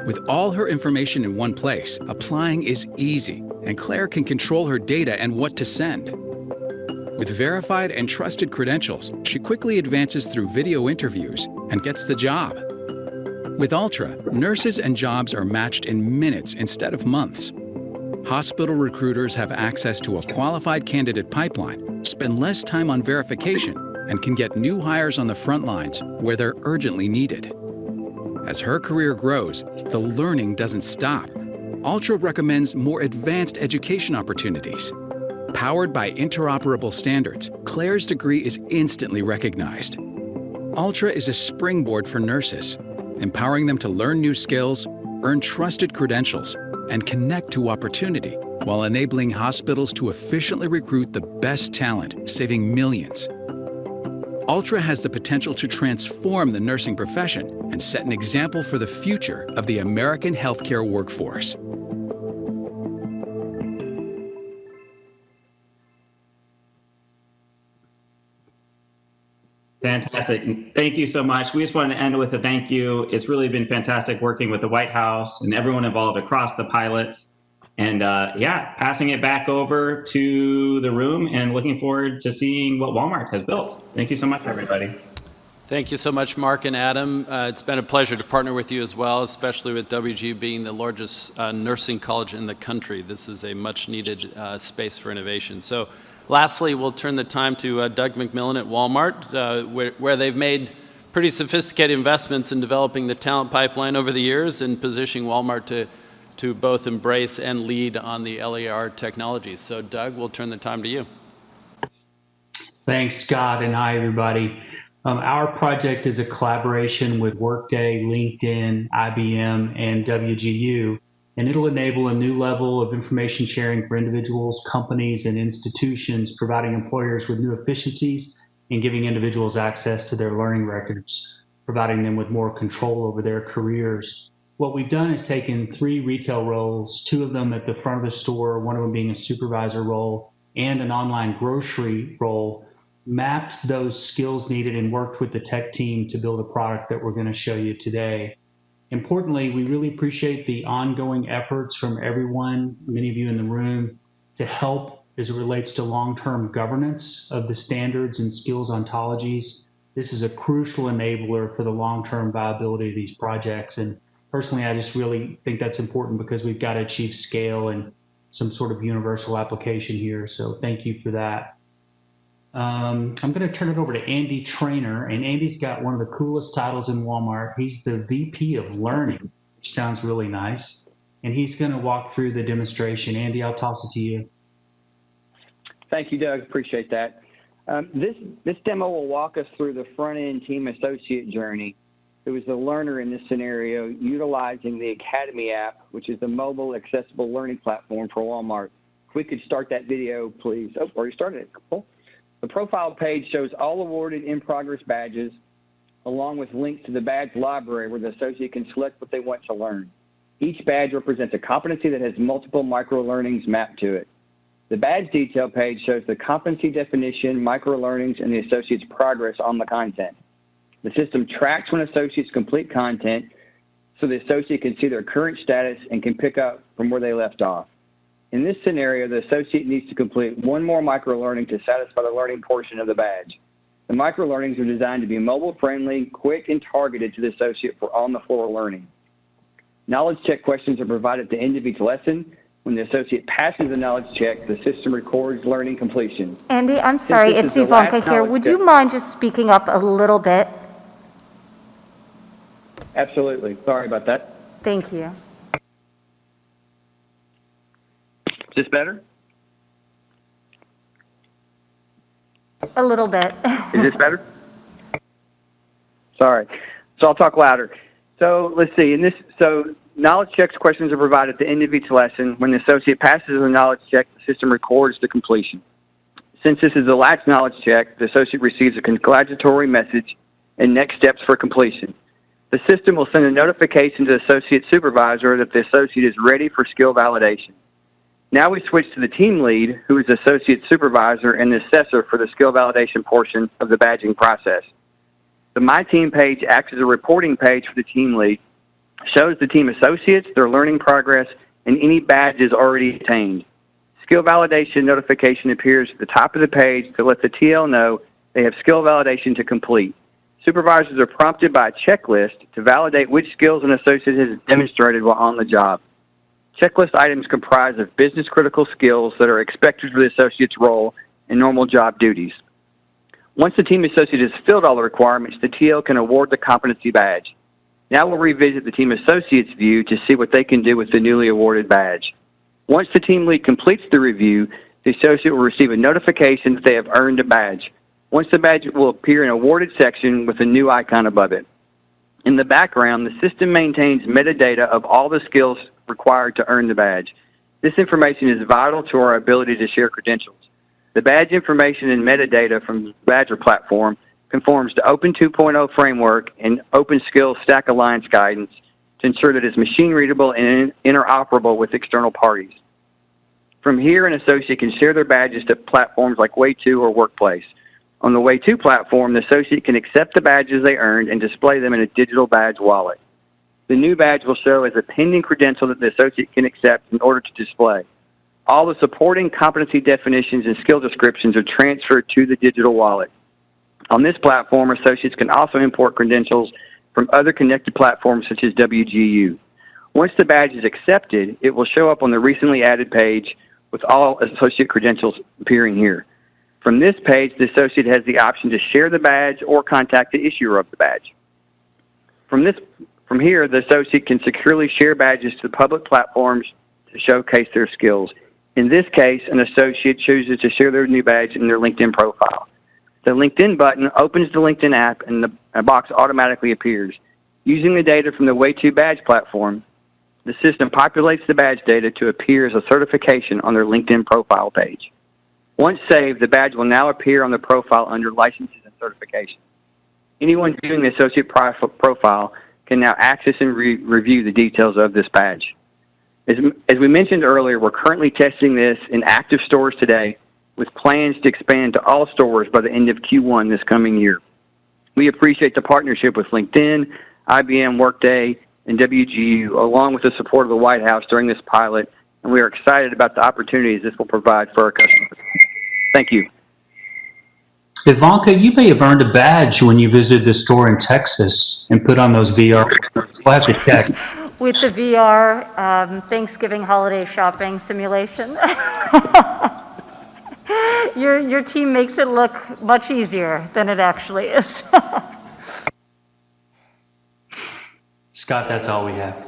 With all her information in one place, applying is easy, and Claire can control her data and what to send. With verified and trusted credentials, she quickly advances through video interviews and gets the job. With Ultra, nurses and jobs are matched in minutes instead of months. hospital recruiters have access to a qualified candidate pipeline, spend less time on verification, and can get new hires on the front lines where they're urgently needed. As her career grows, the learning doesn't stop. Ultra recommends more advanced education opportunities. Powered by interoperable standards, Claire's degree is instantly recognized. Ultra is a springboard for nurses, empowering them to learn new skills, earn trusted credentials, and connect to opportunity, while enabling hospitals to efficiently recruit the best talent, saving millions. Ultra has the potential to transform the nursing profession and set an example for the future of the American healthcare workforce. Fantastic. Thank you so much. We just wanted to end with a thank you. It's really been fantastic working with the White House and everyone involved across the pilots. And yeah, passing it back over to the room and looking forward to seeing what Walmart has built. Thank you so much, everybody. Thank you so much, Mark and Adam. It's been a pleasure to partner with you as well, especially with WGU being the largest nursing college in the country. This is a much-needed space for innovation. So lastly, we'll turn the time to Doug McMillon at Walmart, where they've made pretty sophisticated investments in developing the talent pipeline over the years and positioning Walmart to both embrace and lead on the LAR technologies. So Doug, we'll turn the time to you. Thanks, Scott, and hi, everybody. Our project is a collaboration with Workday, LinkedIn, IBM, and WGU, and it'll enable a new level of information sharing for individuals, companies, and institutions, providing employers with new efficiencies and giving individuals access to their learning records, providing them with more control over their careers. What we've done is taken 3 retail roles, 2 of them at the front of the store, one of them being a supervisor role, and an online grocery role, mapped those skills needed and worked with the tech team to build a product that we're going to show you today. Importantly, we really appreciate the ongoing efforts from everyone, many of you in the room, to help as it relates to long-term governance of the standards and skills ontologies. This is a crucial enabler for the long-term viability of these projects. And personally, I just really think that's important because we've got to achieve scale and some sort of universal application here. So thank you for that. I'm going to turn it over to Andy Trainer, and Andy's got one of the coolest titles in Walmart. He's the VP of Learning, which sounds really nice, and he's going to walk through the demonstration. Andy, I'll toss it to you. Thank you, Doug. Appreciate that. This demo will walk us through the front-end team associate journey. It was the learner in this scenario utilizing the Academy app, which is the mobile accessible learning platform for Walmart. If we could start that video, please. Oh, already started it. Cool. The profile page shows all awarded in-progress badges, along with links to the badge library where the associate can select what they want to learn. Each badge represents a competency that has multiple micro-learnings mapped to it. The badge detail page shows the competency definition, micro-learnings, and the associate's progress on the content. The system tracks when associates complete content so the associate can see their current status and can pick up from where they left off. In this scenario, the associate needs to complete one more micro-learning to satisfy the learning portion of the badge. The micro-learnings are designed to be mobile-friendly, quick, and targeted to the associate for on-the-floor learning. Knowledge check questions are provided at the end of each lesson. When the associate passes the knowledge check, the system records learning completion. Andy, I'm sorry, it's Ivanka here. Would you mind just speaking up a little bit? Absolutely. Sorry about that. Thank you. Is this better? A little bit. Is this better? Sorry. So I'll talk louder. So let's see. So knowledge checks questions are provided at the end of each lesson. When the associate passes the knowledge check, the system records the completion. Since this is a last knowledge check, the associate receives a congratulatory message and next steps for completion. The system will send a notification to the associate supervisor that the associate is ready for skill validation. Now we switch to the team lead, who is the associate supervisor and the assessor for the skill validation portion of the badging process. The My Team page acts as a reporting page for the team lead, shows the team associates, their learning progress, and any badges already attained. Skill validation notification appears at the top of the page to let the TL know they have skill validation to complete. Supervisors are prompted by a checklist to validate which skills an associate has demonstrated while on the job. Checklist items comprise of business-critical skills that are expected for the associate's role and normal job duties. Once the team associate has filled all the requirements, the TL can award the competency badge. Now we'll revisit the team associate's view to see what they can do with the newly awarded badge. Once the team lead completes the review, the associate will receive a notification that they have earned a badge. Once the badge will appear in an awarded section with a new icon above it. In the background, the system maintains metadata of all the skills required to earn the badge. This information is vital to our ability to share credentials. The badge information and metadata from the Badger platform conforms to Open 2.0 framework and Open Skills Stack Alliance guidance to ensure that it's machine readable and interoperable with external parties. From here, an associate can share their badges to platforms like Way2 or Workplace. On the Way2 platform, the associate can accept the badges they earned and display them in a digital badge wallet. The new badge will show as a pending credential that the associate can accept in order to display. All the supporting competency definitions and skill descriptions are transferred to the digital wallet. On this platform, associates can also import credentials from other connected platforms such as WGU. Once the badge is accepted, it will show up on the recently added page with all associate credentials appearing here. From this page, the associate has the option to share the badge or contact the issuer of the badge. From here, the associate can securely share badges to public platforms to showcase their skills. In this case, an associate chooses to share their new badge in their LinkedIn profile. The LinkedIn button opens the LinkedIn app and a box automatically appears. Using the data from the Way2 badge platform, the system populates the badge data to appear as a certification on their LinkedIn profile page. Once saved, the badge will now appear on the profile under Licenses and Certifications. Anyone viewing the associate profile can now access and review the details of this badge. As we mentioned earlier, we're currently testing this in active stores today with plans to expand to all stores by the end of Q1 this coming year. We appreciate the partnership with LinkedIn, IBM, Workday, and WGU, along with the support of the White House during this pilot, and we are excited about the opportunities this will provide for our customers. Thank you. Ivanka, you may have earned a badge when you visited the store in Texas and put on those VR. We'll have to check. With the VR Thanksgiving holiday shopping simulation. Your team makes it look much easier than it actually is. Scott, that's all we have.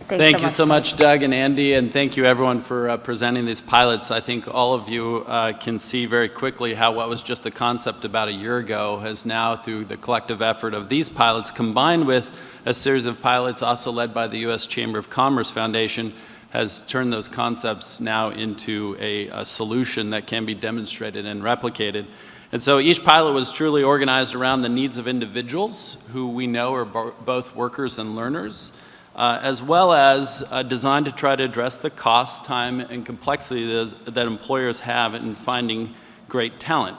Thank you so much, Doug and Andy, and thank you everyone for presenting these pilots. I think all of you can see very quickly how what was just a concept about a year ago has now, through the collective effort of these pilots, combined with a series of pilots also led by the U.S. Chamber of Commerce Foundation, has turned those concepts now into a solution that can be demonstrated and replicated. And so each pilot was truly organized around the needs of individuals who we know are both workers and learners, as well as designed to try to address the cost, time, and complexity that employers have in finding great talent.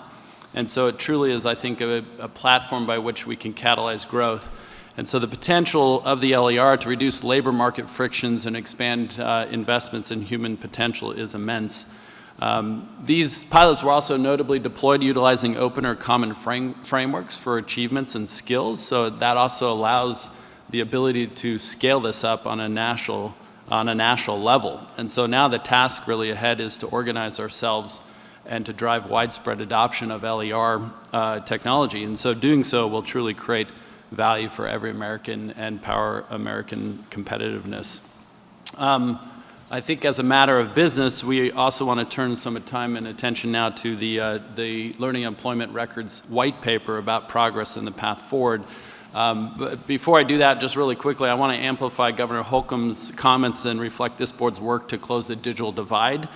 And so it truly is, I think, a platform by which we can catalyze growth. And so the potential of the LER to reduce labor market frictions and expand investments in human potential is immense. These pilots were also notably deployed utilizing open or common frameworks for achievements and skills, so that also allows the ability to scale this up on a national level. And so now the task really ahead is to organize ourselves and to drive widespread adoption of LER technology. And so doing so will truly create value for every American and power American competitiveness. I think as a matter of business, we also want to turn some time and attention now to the Learning Employment Records white paper about progress and the path forward. But before I do that, just really quickly, I want to amplify Governor Holcomb's comments and reflect this board's work to close the digital divide.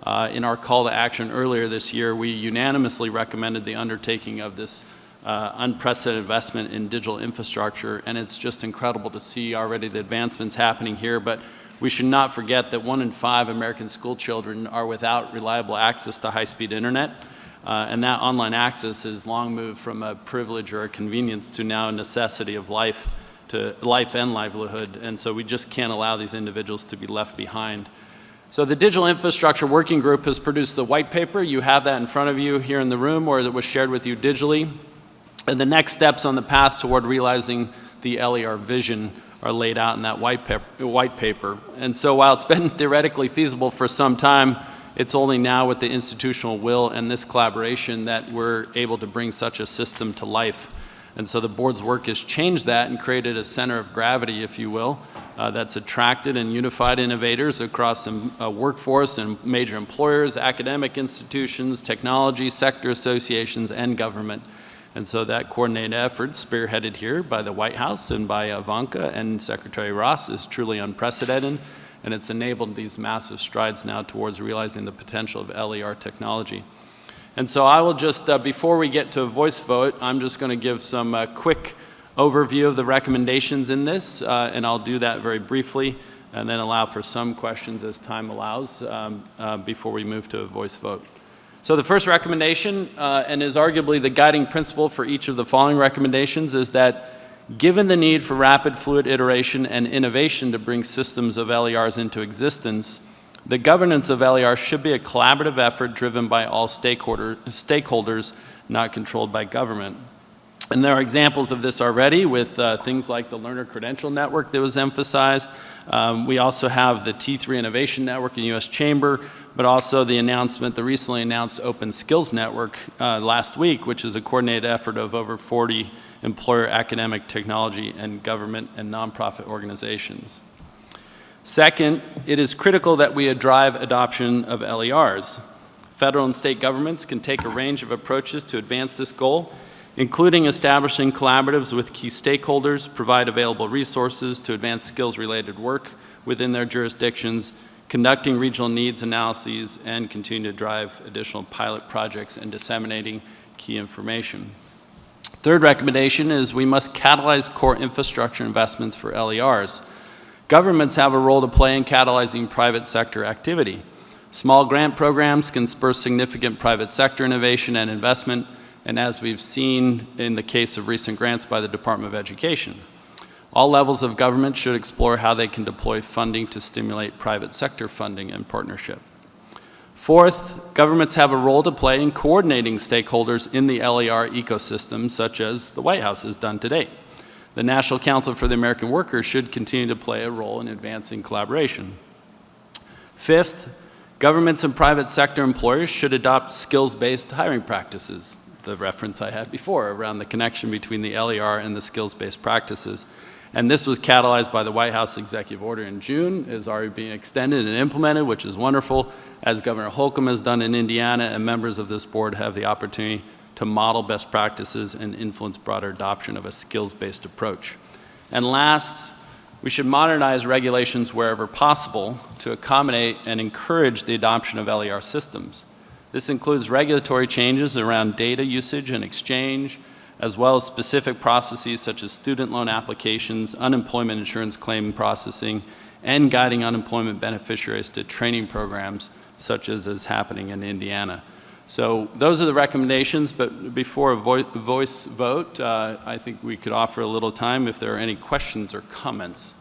In our call to action earlier this year, we unanimously recommended the undertaking of this unprecedented investment in digital infrastructure, and it's just incredible to see already the advancements happening here. But we should not forget that 1 in 5 American school children are without reliable access to high-speed internet. And that online access has long moved from a privilege or a convenience to now a necessity of life and livelihood. And so we just can't allow these individuals to be left behind. So the Digital Infrastructure Working Group has produced the white paper. You have that in front of you here in the room, or it was shared with you digitally. And the next steps on the path toward realizing the LER vision are laid out in that white paper. And so while it's been theoretically feasible for some time, it's only now with the institutional will and this collaboration that we're able to bring such a system to life. And so the board's work has changed that and created a center of gravity, if you will, that's attracted and unified innovators across the workforce and major employers, academic institutions, technology, sector associations, and government. And so that coordinated effort, spearheaded here by the White House and by Ivanka and Secretary Ross, is truly unprecedented, and it's enabled these massive strides now towards realizing the potential of LER technology. And so I will just, before we get to a voice vote, I'm just going to give some quick overview of the recommendations in this, and I'll do that very briefly, and then allow for some questions as time allows before we move to a voice vote. So the first recommendation, and is arguably the guiding principle for each of the following recommendations, is that given the need for rapid fluid iteration and innovation to bring systems of LERs into existence, the governance of LER should be a collaborative effort driven by all stakeholders, not controlled by government. And there are examples of this already with things like the Learner Credential Network that was emphasized. We also have the T3 Innovation Network in U.S. Chamber, but also the recently announced Open Skills Network last week, which is a coordinated effort of over 40 employer, academic, technology, and government and nonprofit organizations. Second, it is critical that we drive adoption of LERs. Federal and state governments can take a range of approaches to advance this goal, including establishing collaboratives with key stakeholders, provide available resources to advance skills-related work within their jurisdictions, conducting regional needs analyses, and continue to drive additional pilot projects and disseminating key information. Third recommendation is we must catalyze core infrastructure investments for LERs. Governments have a role to play in catalyzing private sector activity. Small grant programs can spur significant private sector innovation and investment, and as we've seen in the case of recent grants by the Department of Education. All levels of government should explore how they can deploy funding to stimulate private sector funding and partnership. Fourth, governments have a role to play in coordinating stakeholders in the LER ecosystem, such as the White House has done to date. The National Council for the American Worker should continue to play a role in advancing collaboration. Fifth, governments and private sector employers should adopt skills-based hiring practices, the reference I had before around the connection between the LER and the skills-based practices. And this was catalyzed by the White House executive order in June, is already being extended and implemented, which is wonderful, as Governor Holcomb has done in Indiana, and members of this board have the opportunity to model best practices and influence broader adoption of a skills-based approach. And last, we should modernize regulations wherever possible to accommodate and encourage the adoption of LER systems. This includes regulatory changes around data usage and exchange, as well as specific processes such as student loan applications, unemployment insurance claim processing, and guiding unemployment beneficiaries to training programs such as is happening in Indiana. So those are the recommendations, but before a voice vote, I think we could offer a little time if there are any questions or comments.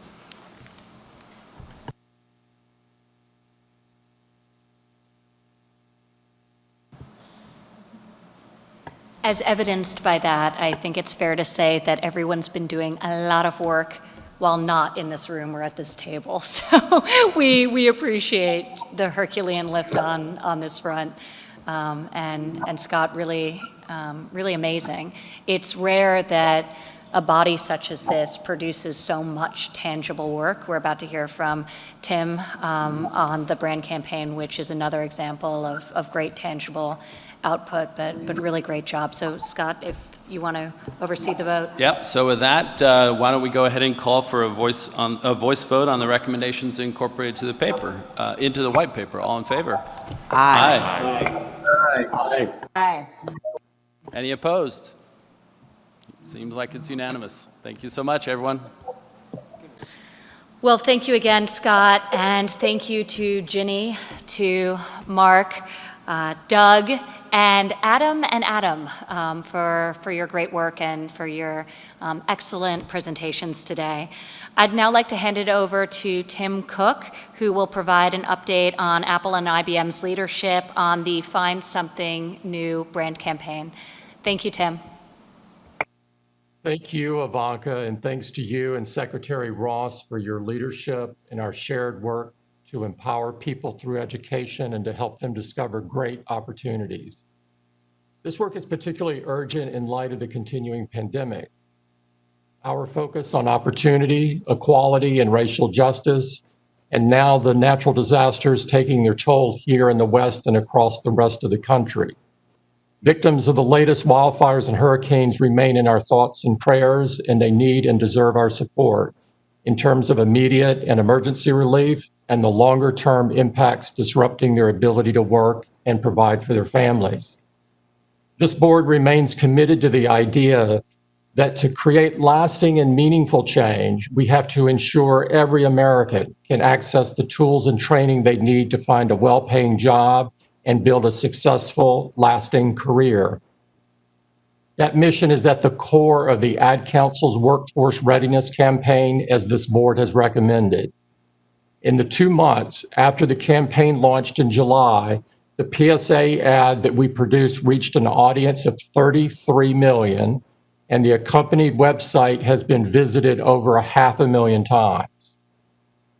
As evidenced by that, I think it's fair to say that everyone's been doing a lot of work while not in this room or at this table. So we appreciate the Herculean lift on this front. And Scott, really amazing. It's rare that a body such as this produces so much tangible work. We're about to hear from Tim on the brand campaign, which is another example of great tangible output, but really great job. So Scott, if you want to oversee the vote. Yep, so with that, why don't we go ahead and call for a voice vote on the recommendations incorporated to the paper, into the white paper. All in favor? Aye. Aye. Aye. Any opposed? Seems like it's unanimous. Thank you so much, everyone. Well, thank you again, Scott, and thank you to Ginny, to Mark, Doug, and Adam for your great work and for your excellent presentations today. I'd now like to hand it over to Tim Cook, who will provide an update on Apple and IBM's leadership on the Find Something New brand campaign. Thank you, Tim. Thank you, Ginny. Thank you, Mark. Thank you, Doug. And thank you, Adam. And now I'd like to hand it over to Tim Cook, who will provide an update on Apple and IBM's leadership on the Find Something New brand campaign. Thank you, Tim. Thank you, Ivanka, and thanks to you and Secretary Ross for your leadership in our shared work to empower people through education and to help them discover great opportunities. This work is particularly urgent in light of the continuing pandemic. Our focus on opportunity, equality, and racial justice, and now the natural disasters taking their toll here in the West and across the rest of the country. Victims of the latest wildfires and hurricanes remain in our thoughts and prayers, and they need and deserve our support in terms of immediate and emergency relief and the longer-term impacts disrupting their ability to work and provide for their families. This board remains committed to the idea that to create lasting and meaningful change, we have to ensure every American can access the tools and training they need to find a well-paying job and build a successful, lasting career. That mission is at the core of the Ad Council's Workforce Readiness Campaign, as this board has recommended. In the 2 months after the campaign launched in July, the PSA ad that we produced reached an audience of 33 million, and the accompanied website has been visited over 500,000 times.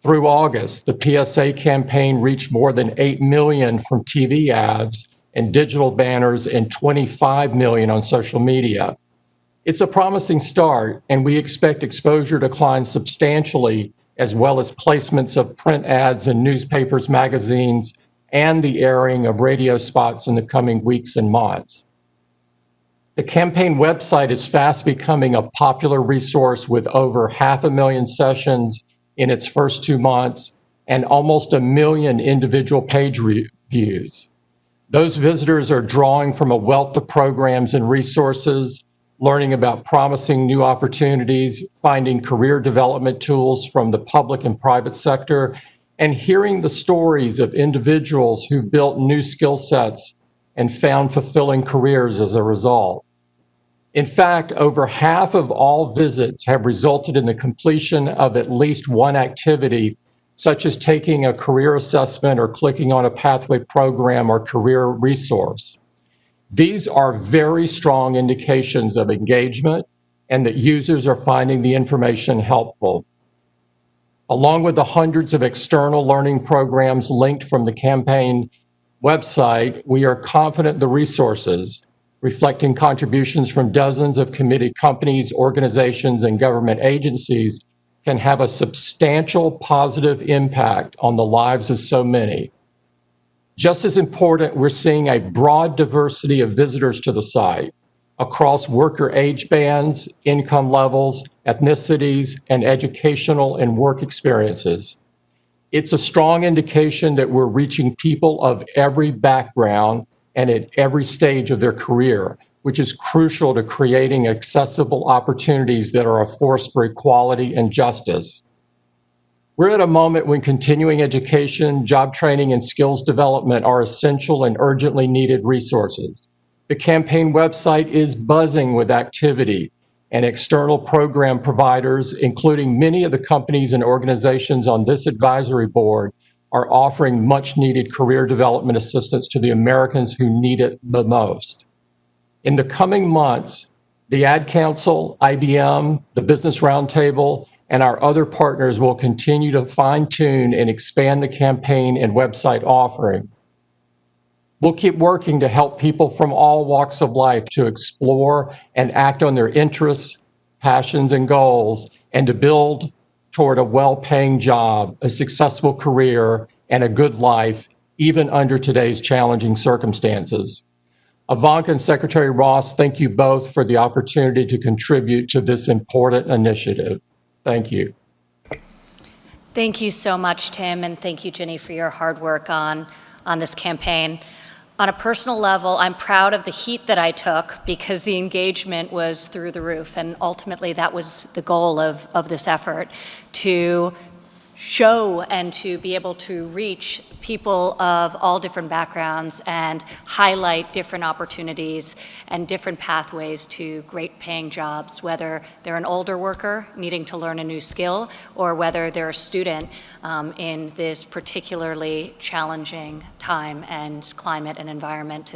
Through August, the PSA campaign reached more than 8 million from TV ads and digital banners and 25 million on social media. It's a promising start, and we expect exposure to decline substantially, as well as placements of print ads in newspapers, magazines, and the airing of radio spots in the coming weeks and months. The campaign website is fast becoming a popular resource with over 500,000 sessions in its first 2 months and almost 1 million individual page views. Those visitors are drawing from a wealth of programs and resources, learning about promising new opportunities, finding career development tools from the public and private sector, and hearing the stories of individuals who built new skill sets and found fulfilling careers as a result. In fact, over half of all visits have resulted in the completion of at least one activity, such as taking a career assessment or clicking on a pathway program or career resource. These are very strong indications of engagement and that users are finding the information helpful. Along with the hundreds of external learning programs linked from the campaign website, we are confident the resources, reflecting contributions from dozens of committed companies, organizations, and government agencies, can have a substantial positive impact on the lives of so many. Just as important, we're seeing a broad diversity of visitors to the site across worker age bands, income levels, ethnicities, and educational and work experiences. It's a strong indication that we're reaching people of every background and at every stage of their career, which is crucial to creating accessible opportunities that are a force for equality and justice. We're at a moment when continuing education, job training, and skills development are essential and urgently needed resources. The campaign website is buzzing with activity, and external program providers, including many of the companies and organizations on this advisory board, are offering much needed career development assistance to the Americans who need it the most. In the coming months, the Ad Council, IBM, the Business Roundtable, and our other partners will continue to fine-tune and expand the campaign and website offering. We'll keep working to help people from all walks of life to explore and act on their interests, passions, and goals, and to build toward a well-paying job, a successful career, and a good life, even under today's challenging circumstances. Ivanka and Secretary Ross, thank you both for the opportunity to contribute to this important initiative. Thank you. Thank you so much, Tim, and thank you, Ginny, for your hard work on this campaign. On a personal level, I'm proud of the heat that I took because the engagement was through the roof, and ultimately that was the goal of this effort, to show and to be able to reach people of all different backgrounds and highlight different opportunities and different pathways to great paying jobs, whether they're an older worker needing to learn a new skill or whether they're a student in this particularly challenging time and climate and environment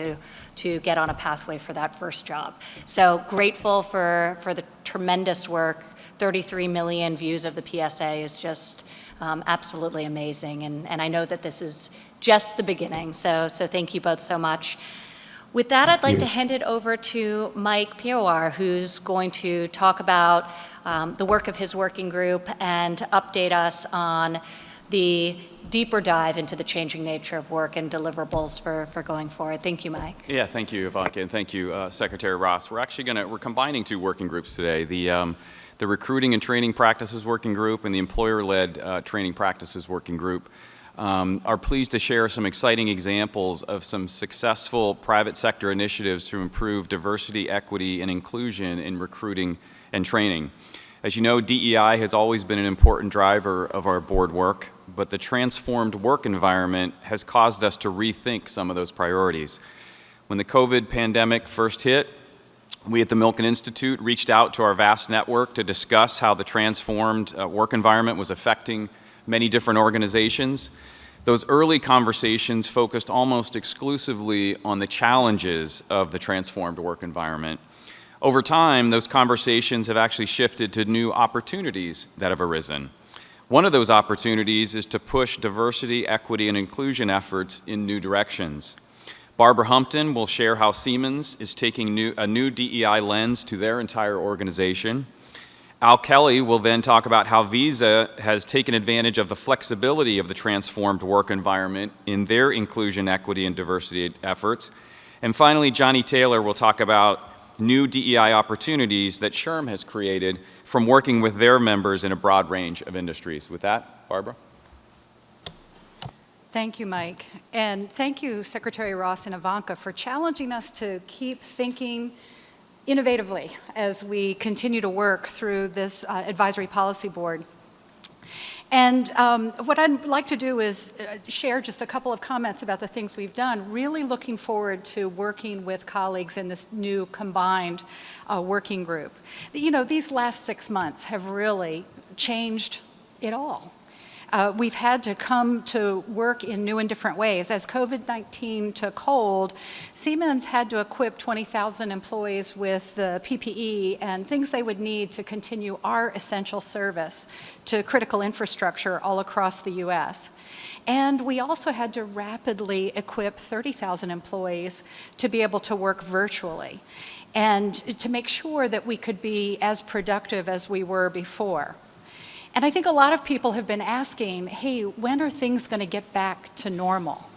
to get on a pathway for that first job. So grateful for the tremendous work. 33 million views of the PSA is just absolutely amazing. And I know that this is just the beginning. So thank you both so much. With that, I'd like to hand it over to Mike Piawar, who's going to talk about the work of his working group and update us on the deeper dive into the changing nature of work and deliverables for going forward. Thank you, Mike. Yeah, thank you, Ivanka, and thank you, Secretary Ross. We're combining two working groups today, the Recruiting and Training Practices Working Group and the Employer-Led Training Practices Working Group. Are pleased to share some exciting examples of some successful private sector initiatives to improve diversity, equity, and inclusion in recruiting and training. As you know, DEI has always been an important driver of our board work, but the transformed work environment has caused us to rethink some of those priorities. When the COVID pandemic first hit, we at the Milken Institute reached out to our vast network to discuss how the transformed work environment was affecting many different organizations. Those early conversations focused almost exclusively on the challenges of the transformed work environment. Over time, those conversations have actually shifted to new opportunities that have arisen. One of those opportunities is to push diversity, equity, and inclusion efforts in new directions. Barbara Humpton will share how Siemens is taking a new DEI lens to their entire organization. Al Kelly will then talk about how Visa has taken advantage of the flexibility of the transformed work environment in their inclusion, equity, and diversity efforts. And finally, Johnny Taylor will talk about new DEI opportunities that SHRM has created from working with their members in a broad range of industries. With that, Barbara. Thank you, Mike. And thank you, Secretary Ross and Ivanka, for challenging us to keep thinking innovatively as we continue to work through this advisory policy board. And what I'd like to do is share just a couple of comments about the things we've done, really looking forward to working with colleagues in this new combined working group. You know, these last 6 months have really changed it all. We've had to come to work in new and different ways. As COVID-19 took hold, Siemens had to equip 20,000 employees with the PPE and things they would need to continue our essential service to critical infrastructure all across the U.S. And we also had to rapidly equip 30,000 employees to be able to work virtually and to make sure that we could be as productive as we were before. And I think a lot of people have been asking, hey, when are things going to get back to normal?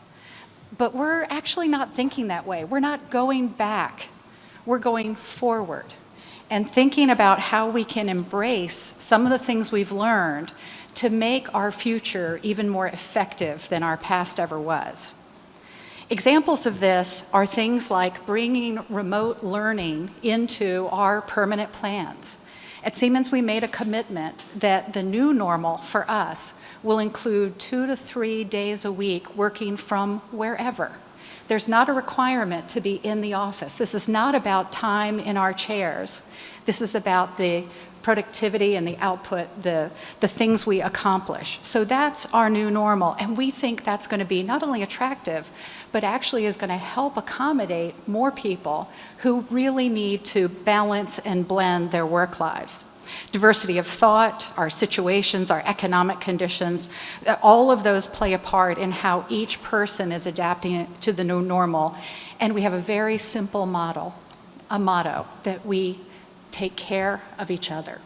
But we're actually not thinking that way. We're not going back. We're going forward and thinking about how we can embrace some of the things we've learned to make our future even more effective than our past ever was. Examples of this are things like bringing remote learning into our permanent plans. At Siemens, we made a commitment that the new normal for us will include 2 to 3 days a week working from wherever. There's not a requirement to be in the office. This is not about time in our chairs. This is about the productivity and the output, the things we accomplish. So that's our new normal, and we think that's going to be not only attractive, but actually is going to help accommodate more people who really need to balance and blend their work lives. Diversity of thought, our situations, our economic conditions, all of those play a part in how each person is adapting to the new normal. And we have a very simple motto that we take care of each other.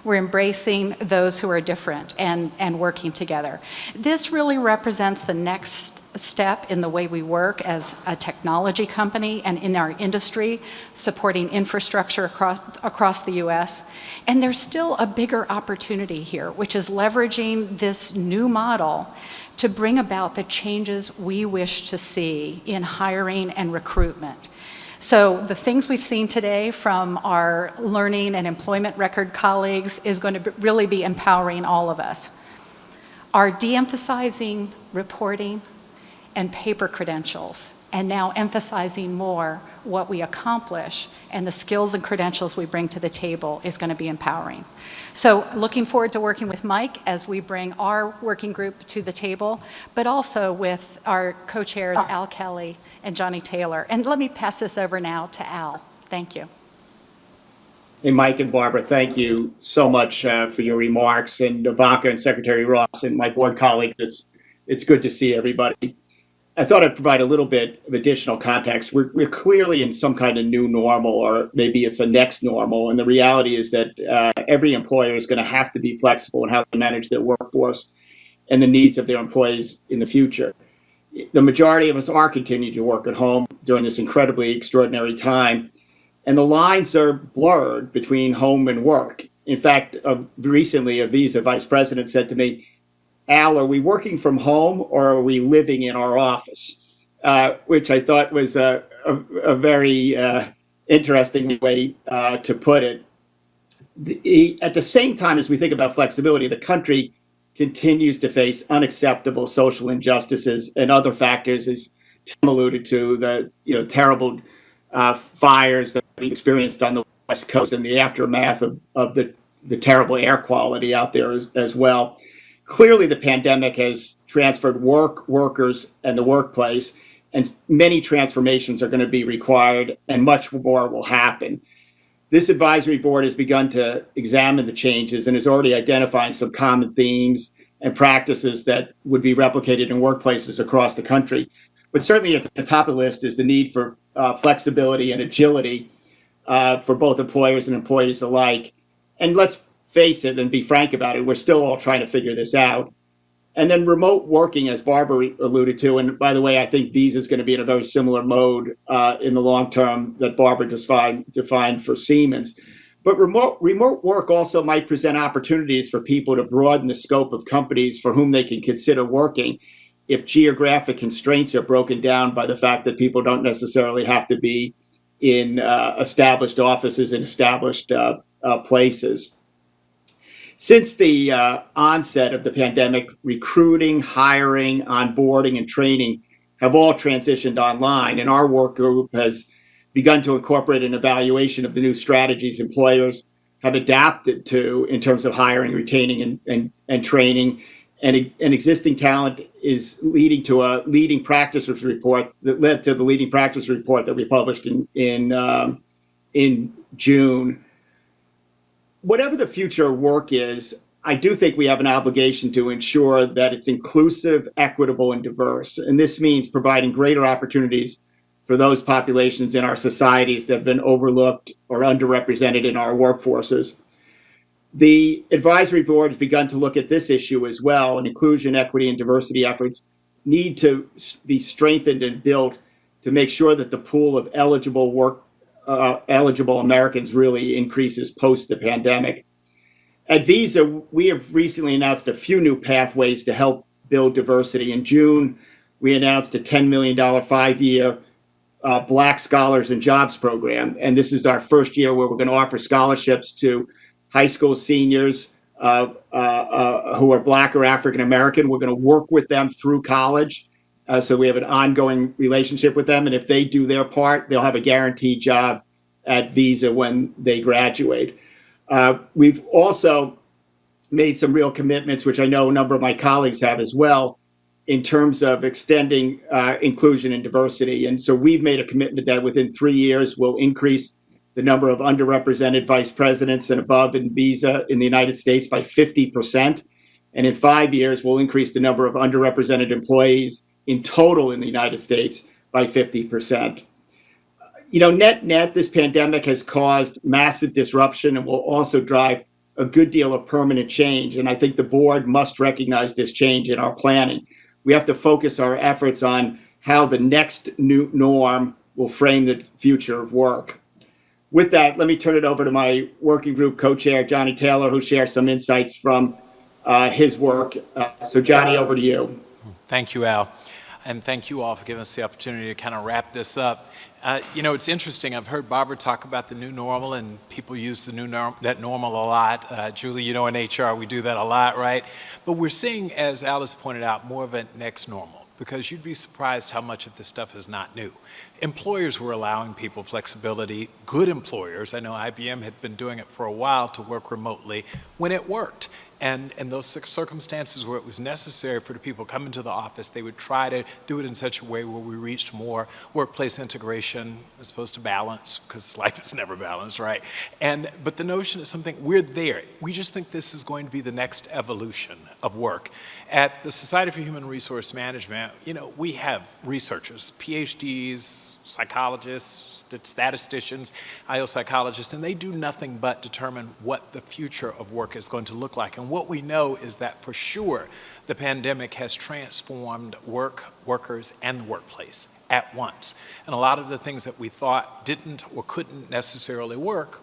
We're embracing those who are different and working together. This really represents the next step in the way we work as a technology company and in our industry, supporting infrastructure across the US. And there's still a bigger opportunity here, which is leveraging this new model to bring about the changes we wish to see in hiring and recruitment. So the things we've seen today from our learning and employment record colleagues is going to really be empowering all of us. Our de-emphasizing reporting and paper credentials and now emphasizing more what we accomplish and the skills and credentials we bring to the table is going to be empowering. So looking forward to working with Mike as we bring our working group to the table, but also with our co-chairs Al Kelly and Johnny Taylor. And let me pass this over now to Al. Thank you. Hey, Mike and Barbara, thank you so much for your remarks, and Ivanka and Secretary Ross and my board colleagues. It's good to see everybody. I thought I'd provide a little bit of additional context. We're clearly in some kind of new normal, or maybe it's a next normal. And the reality is that every employer is going to have to be flexible in how they manage their workforce and the needs of their employees in the future. The majority of us are continuing to work at home during this incredibly extraordinary time. And the lines are blurred between home and work. In fact, recently, a Visa vice president said to me, Al, are we working from home or are we living in our office? Which I thought was a very interesting way to put it. At the same time as we think about flexibility, the country continues to face unacceptable social injustices and other factors, as Tim alluded to, the terrible fires that we experienced on the West Coast and the aftermath of the terrible air quality out there as well. Clearly, the pandemic has transferred workers, and the workplace, and many transformations are going to be required, and much more will happen. This advisory board has begun to examine the changes and is already identifying some common themes and practices that would be replicated in workplaces across the country. But certainly at the top of the list is the need for flexibility and agility for both employers and employees alike. And let's face it and be frank about it, we're still all trying to figure this out. And then remote working, as Barbara alluded to, and by the way, I think Visa is going to be in a very similar mode in the long term that Barbara defined for Siemens. But remote work also might present opportunities for people to broaden the scope of companies for whom they can consider working if geographic constraints are broken down by the fact that people don't necessarily have to be in established offices and established places. Since the onset of the pandemic, recruiting, hiring, onboarding, and training have all transitioned online, and our work group has begun to incorporate an evaluation of the new strategies employers have adapted to in terms of hiring, retaining, and training. And existing talent is leading to a leading practices report that led to the leading practice report that we published in June. Whatever the future of work is, I do think we have an obligation to ensure that it's inclusive, equitable, and diverse. And this means providing greater opportunities for those populations in our societies that have been overlooked or underrepresented in our workforces. The advisory board has begun to look at this issue as well, and inclusion, equity, and diversity efforts need to be strengthened and built to make sure that the pool of eligible Americans really increases post the pandemic. At Visa, we have recently announced a few new pathways to help build diversity. In June, we announced a $10 million 5-year Black Scholars and Jobs program. And this is our first year where we're going to offer scholarships to high school seniors who are Black or African American. We're going to work with them through college. So we have an ongoing relationship with them. And if they do their part, they'll have a guaranteed job at Visa when they graduate. We've also made some real commitments, which I know a number of my colleagues have as well, in terms of extending inclusion and diversity. And so we've made a commitment that within 3 years, we'll increase the number of underrepresented vice presidents and above in Visa in the United States by 50%. And in 5 years, we'll increase the number of underrepresented employees in total in the United States by 50%. Net, this pandemic has caused massive disruption and will also drive a good deal of permanent change. And I think the board must recognize this change in our planning. We have to focus our efforts on how the next new norm will frame the future of work. With that, let me turn it over to my working group co-chair, Johnny Taylor, who'll share some insights from his work. So Johnny, over to you. Thank you, Al. And thank you all for giving us the opportunity to kind of wrap this up. It's interesting. I've heard Barbara talk about the new normal, and people use that normal a lot. Julie, in HR, we do that a lot, right? But we're seeing, as Alice pointed out, more of a next normal. because you'd be surprised how much of this stuff is not new. Employers were allowing people flexibility, good employers. I know IBM had been doing it for a while to work remotely when it worked. And those circumstances where it was necessary for the people coming to the office, they would try to do it in such a way where we reached more workplace integration as opposed to balance, because life is never balanced, right? But the notion is something, we're there. We just think this is going to be the next evolution of work. At the Society for Human Resource Management, we have researchers, PhDs, psychologists, statisticians, IO psychologists, and they do nothing but determine what the future of work is going to look like. And what we know is that for sure, the pandemic has transformed workers, and the workplace at once. And a lot of the things that we thought didn't or couldn't necessarily work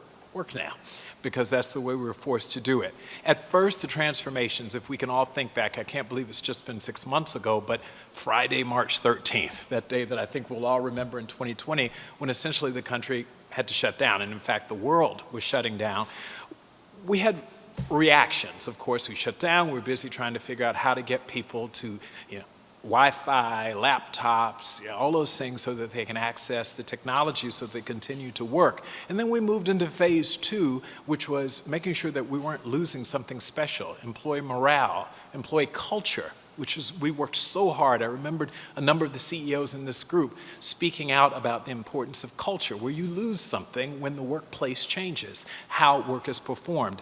now, because that's the way we were forced to do it. At first, the transformations, if we can all think back, I can't believe it's just been 6 months ago, but Friday, March 13th, that day that I think we'll all remember in 2020, when essentially the country had to shut down, and in fact, the world was shutting down. We had reactions. Of course, we shut down. We were busy trying to figure out how to get people to, Wi-Fi, laptops, all those things so that they can access the technology so they continue to work. And then we moved into phase 2, which was making sure that we weren't losing something special, employee morale, employee culture, which is, we worked so hard. I remembered a number of the CEOs in this group speaking out about the importance of culture, where you lose something when the workplace changes, how work is performed.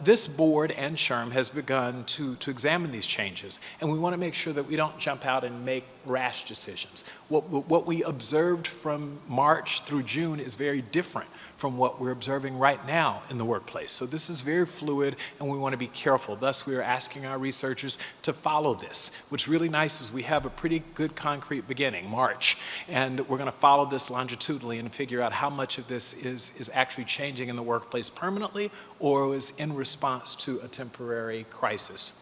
This board and SHRM has begun to examine these changes, and we want to make sure that we don't jump out and make rash decisions. What we observed from March through June is very different from what we're observing right now in the workplace. So this is very fluid, and we want to be careful. Thus, we are asking our researchers to follow this. What's really nice is we have a pretty good concrete beginning, March, and we're going to follow this longitudinally and figure out how much of this is actually changing in the workplace permanently or is in response to a temporary crisis.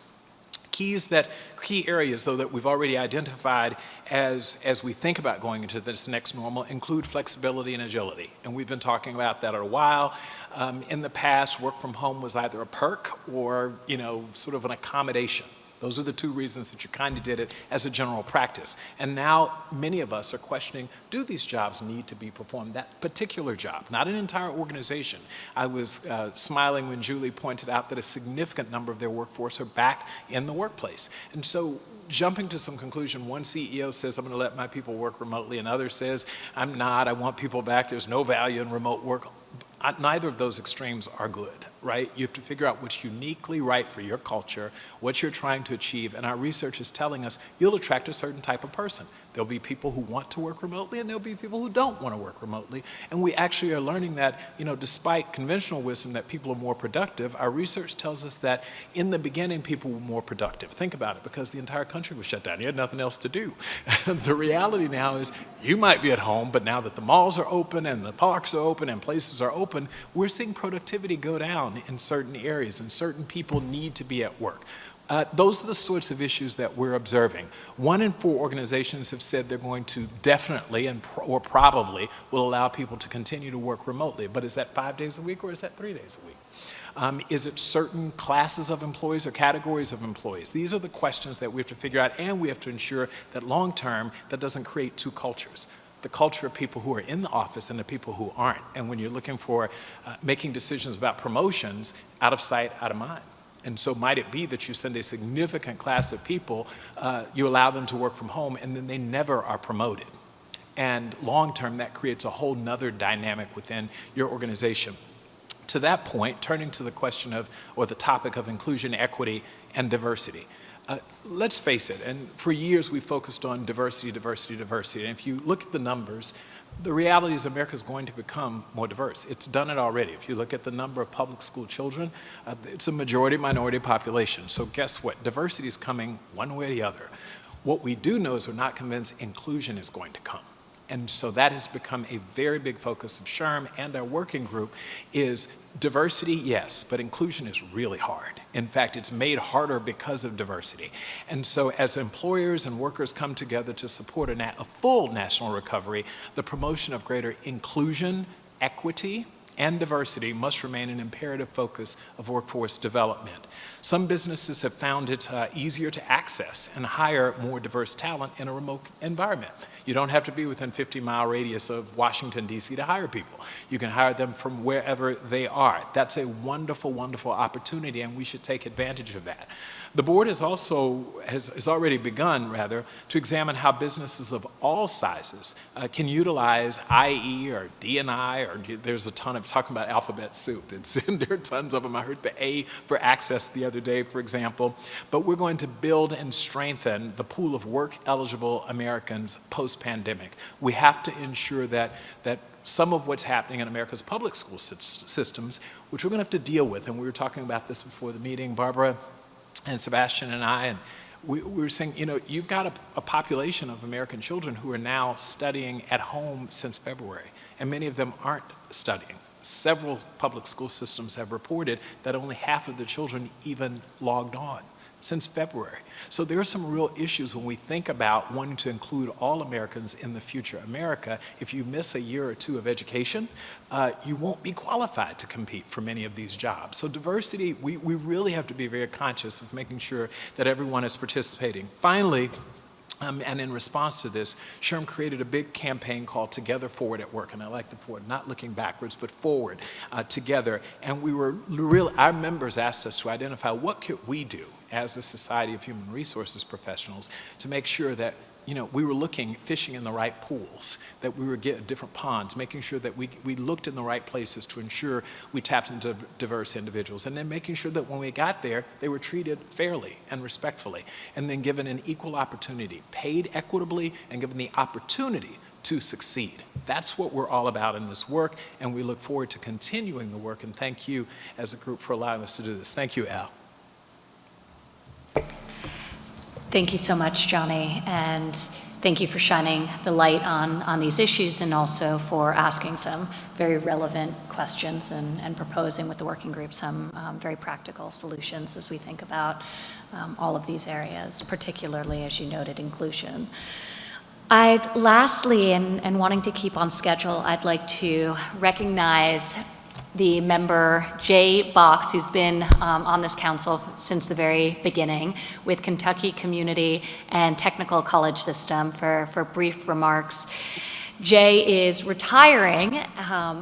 Key areas, though, that we've already identified as we think about going into this next normal include flexibility and agility. And we've been talking about that a while. In the past, work from home was either a perk or, sort of an accommodation. Those are the two reasons that you kind of did it as a general practice. And now many of us are questioning, do these jobs need to be performed? That particular job, not an entire organization. I was smiling when Julie pointed out that a significant number of their workforce are back in the workplace. And so jumping to some conclusion, one CEO says, I'm going to let my people work remotely. Another says, I'm not, I want people back. There's no value in remote work. Neither of those extremes are good, right? You have to figure out what's uniquely right for your culture, what you're trying to achieve, and our research is telling us you'll attract a certain type of person. There'll be people who want to work remotely, and there'll be people who don't want to work remotely. And we actually are learning that, despite conventional wisdom that people are more productive, our research tells us that in the beginning, people were more productive. Think about it, because the entire country was shut down. You had nothing else to do. The reality now is you might be at home, but now that the malls are open and the parks are open and places are open, we're seeing productivity go down in certain areas, and certain people need to be at work. Those are the sorts of issues that we're observing. 1 in 4 organizations have said they're going to definitely or probably will allow people to continue to work remotely. But is that 5 days a week or is that 3 days a week? Is it certain classes of employees or categories of employees? These are the questions that we have to figure out, and we have to ensure that long term that doesn't create two cultures. The culture of people who are in the office and the people who aren't. And when you're looking for making decisions about promotions, out of sight, out of mind. And so might it be that you send a significant class of people, you allow them to work from home, and then they never are promoted. And long term, that creates a whole nother dynamic within your organization. To that point, turning to the question of, or the topic of inclusion, equity, and diversity. Let's face it, and for years we focused on diversity, diversity, diversity. And if you look at the numbers, the reality is America is going to become more diverse. It's done it already. If you look at the number of public school children, it's a majority minority population. So guess what? Diversity is coming one way or the other. What we do know is we're not convinced inclusion is going to come. And so that has become a very big focus of SHRM and our working group is diversity, yes, but inclusion is really hard. In fact, it's made harder because of diversity. And so as employers and workers come together to support a full national recovery, the promotion of greater inclusion, equity, and diversity must remain an imperative focus of workforce development. Some businesses have found it easier to access and hire more diverse talent in a remote environment. You don't have to be within 50-mile radius of Washington, D.C. to hire people. You can hire them from wherever they are. That's a wonderful, wonderful opportunity, and we should take advantage of that. The board has already begun, to examine how businesses of all sizes can utilize IE or D&I, or there's a ton of talking about alphabet soup. There are tons of them. I heard the A for access the other day, for example. But we're going to build and strengthen the pool of work-eligible Americans post-pandemic. We have to ensure that some of what's happening in America's public school systems, which we're going to have to deal with, and we were talking about this before the meeting, Barbara and Sebastian and I, and we were saying, you've got a population of American children who are now studying at home since February, and many of them aren't studying. Several public school systems have reported that only half of the children even logged on since February. So there are some real issues when we think about wanting to include all Americans in the future America. If you miss a year or two of education, you won't be qualified to compete for many of these jobs. So diversity, we really have to be very conscious of making sure that everyone is participating. Finally, and in response to this, SHRM created a big campaign called Together Forward at Work, and I like the forward, not looking backwards, but forward together. And our members asked us to identify what could we do as a Society of Human Resources professionals to make sure that we were fishing in the right pools, that we were getting different ponds, making sure that we looked in the right places to ensure we tapped into diverse individuals, and then making sure that when we got there, they were treated fairly and respectfully, and then given an equal opportunity, paid equitably, and given the opportunity to succeed. That's what we're all about in this work, and we look forward to continuing the work, and thank you as a group for allowing us to do this. Thank you, Al. Thank you so much, Johnny, and thank you for shining the light on these issues and also for asking some very relevant questions and proposing with the working group some very practical solutions as we think about all of these areas, particularly, as you noted, inclusion. Lastly, and wanting to keep on schedule, I'd like to recognize the member Jay Box, who's been on this council since the very beginning with Kentucky Community and Technical College System for brief remarks. Jay is retiring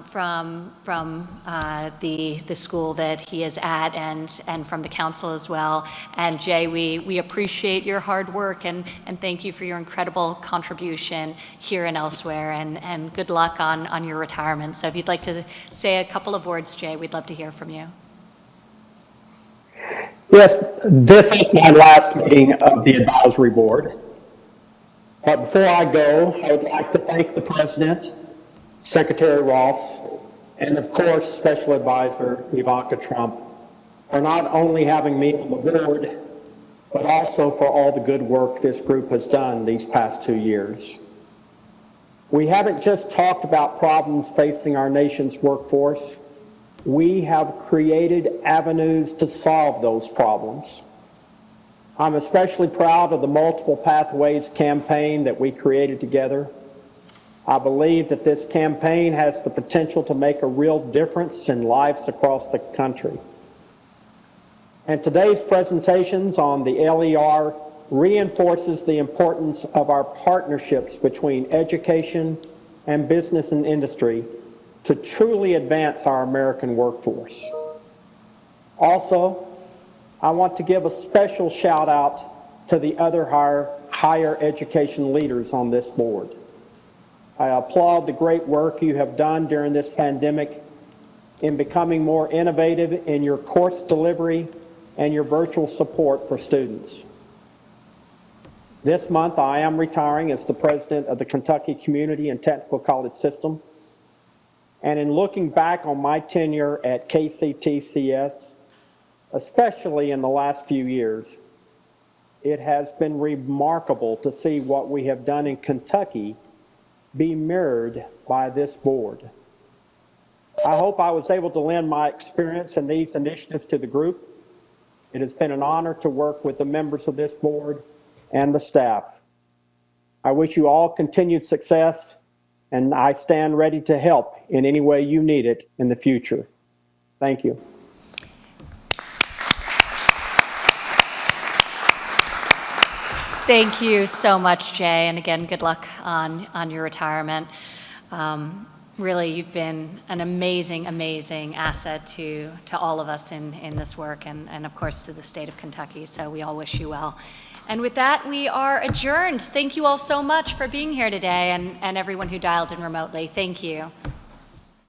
from the school that he is at and from the council as well. And Jay, we appreciate your hard work and thank you for your incredible contribution here and elsewhere, and good luck on your retirement. So if you'd like to say a couple of words, Jay, we'd love to hear from you. Yes, this is my last meeting of the advisory board. But before I go, I would like to thank the President, Secretary Ross, and of course, Special Advisor Ivanka Trump for not only having me on the board, but also for all the good work this group has done these past 2 years. We haven't just talked about problems facing our nation's workforce. We have created avenues to solve those problems. I'm especially proud of the Multiple Pathways campaign that we created together. I believe that this campaign has the potential to make a real difference in lives across the country. And today's presentations on the LER reinforces the importance of our partnerships between education and business and industry to truly advance our American workforce. Also, I want to give a special shout out to the other higher education leaders on this board. I applaud the great work you have done during this pandemic in becoming more innovative in your course delivery and your virtual support for students. This month, I am retiring as the president of the Kentucky Community and Technical College System. And in looking back on my tenure at KCTCS, especially in the last few years, it has been remarkable to see what we have done in Kentucky be mirrored by this board. I hope I was able to lend my experience in these initiatives to the group. It has been an honor to work with the members of this board and the staff. I wish you all continued success, and I stand ready to help in any way you need it in the future. Thank you. Thank you so much, Jay, and again, good luck on your retirement. Really, you've been an amazing, amazing asset to all of us in this work and of course to the state of Kentucky, so we all wish you well. And with that, we are adjourned. Thank you all so much for being here today and everyone who dialed in remotely. Thank you.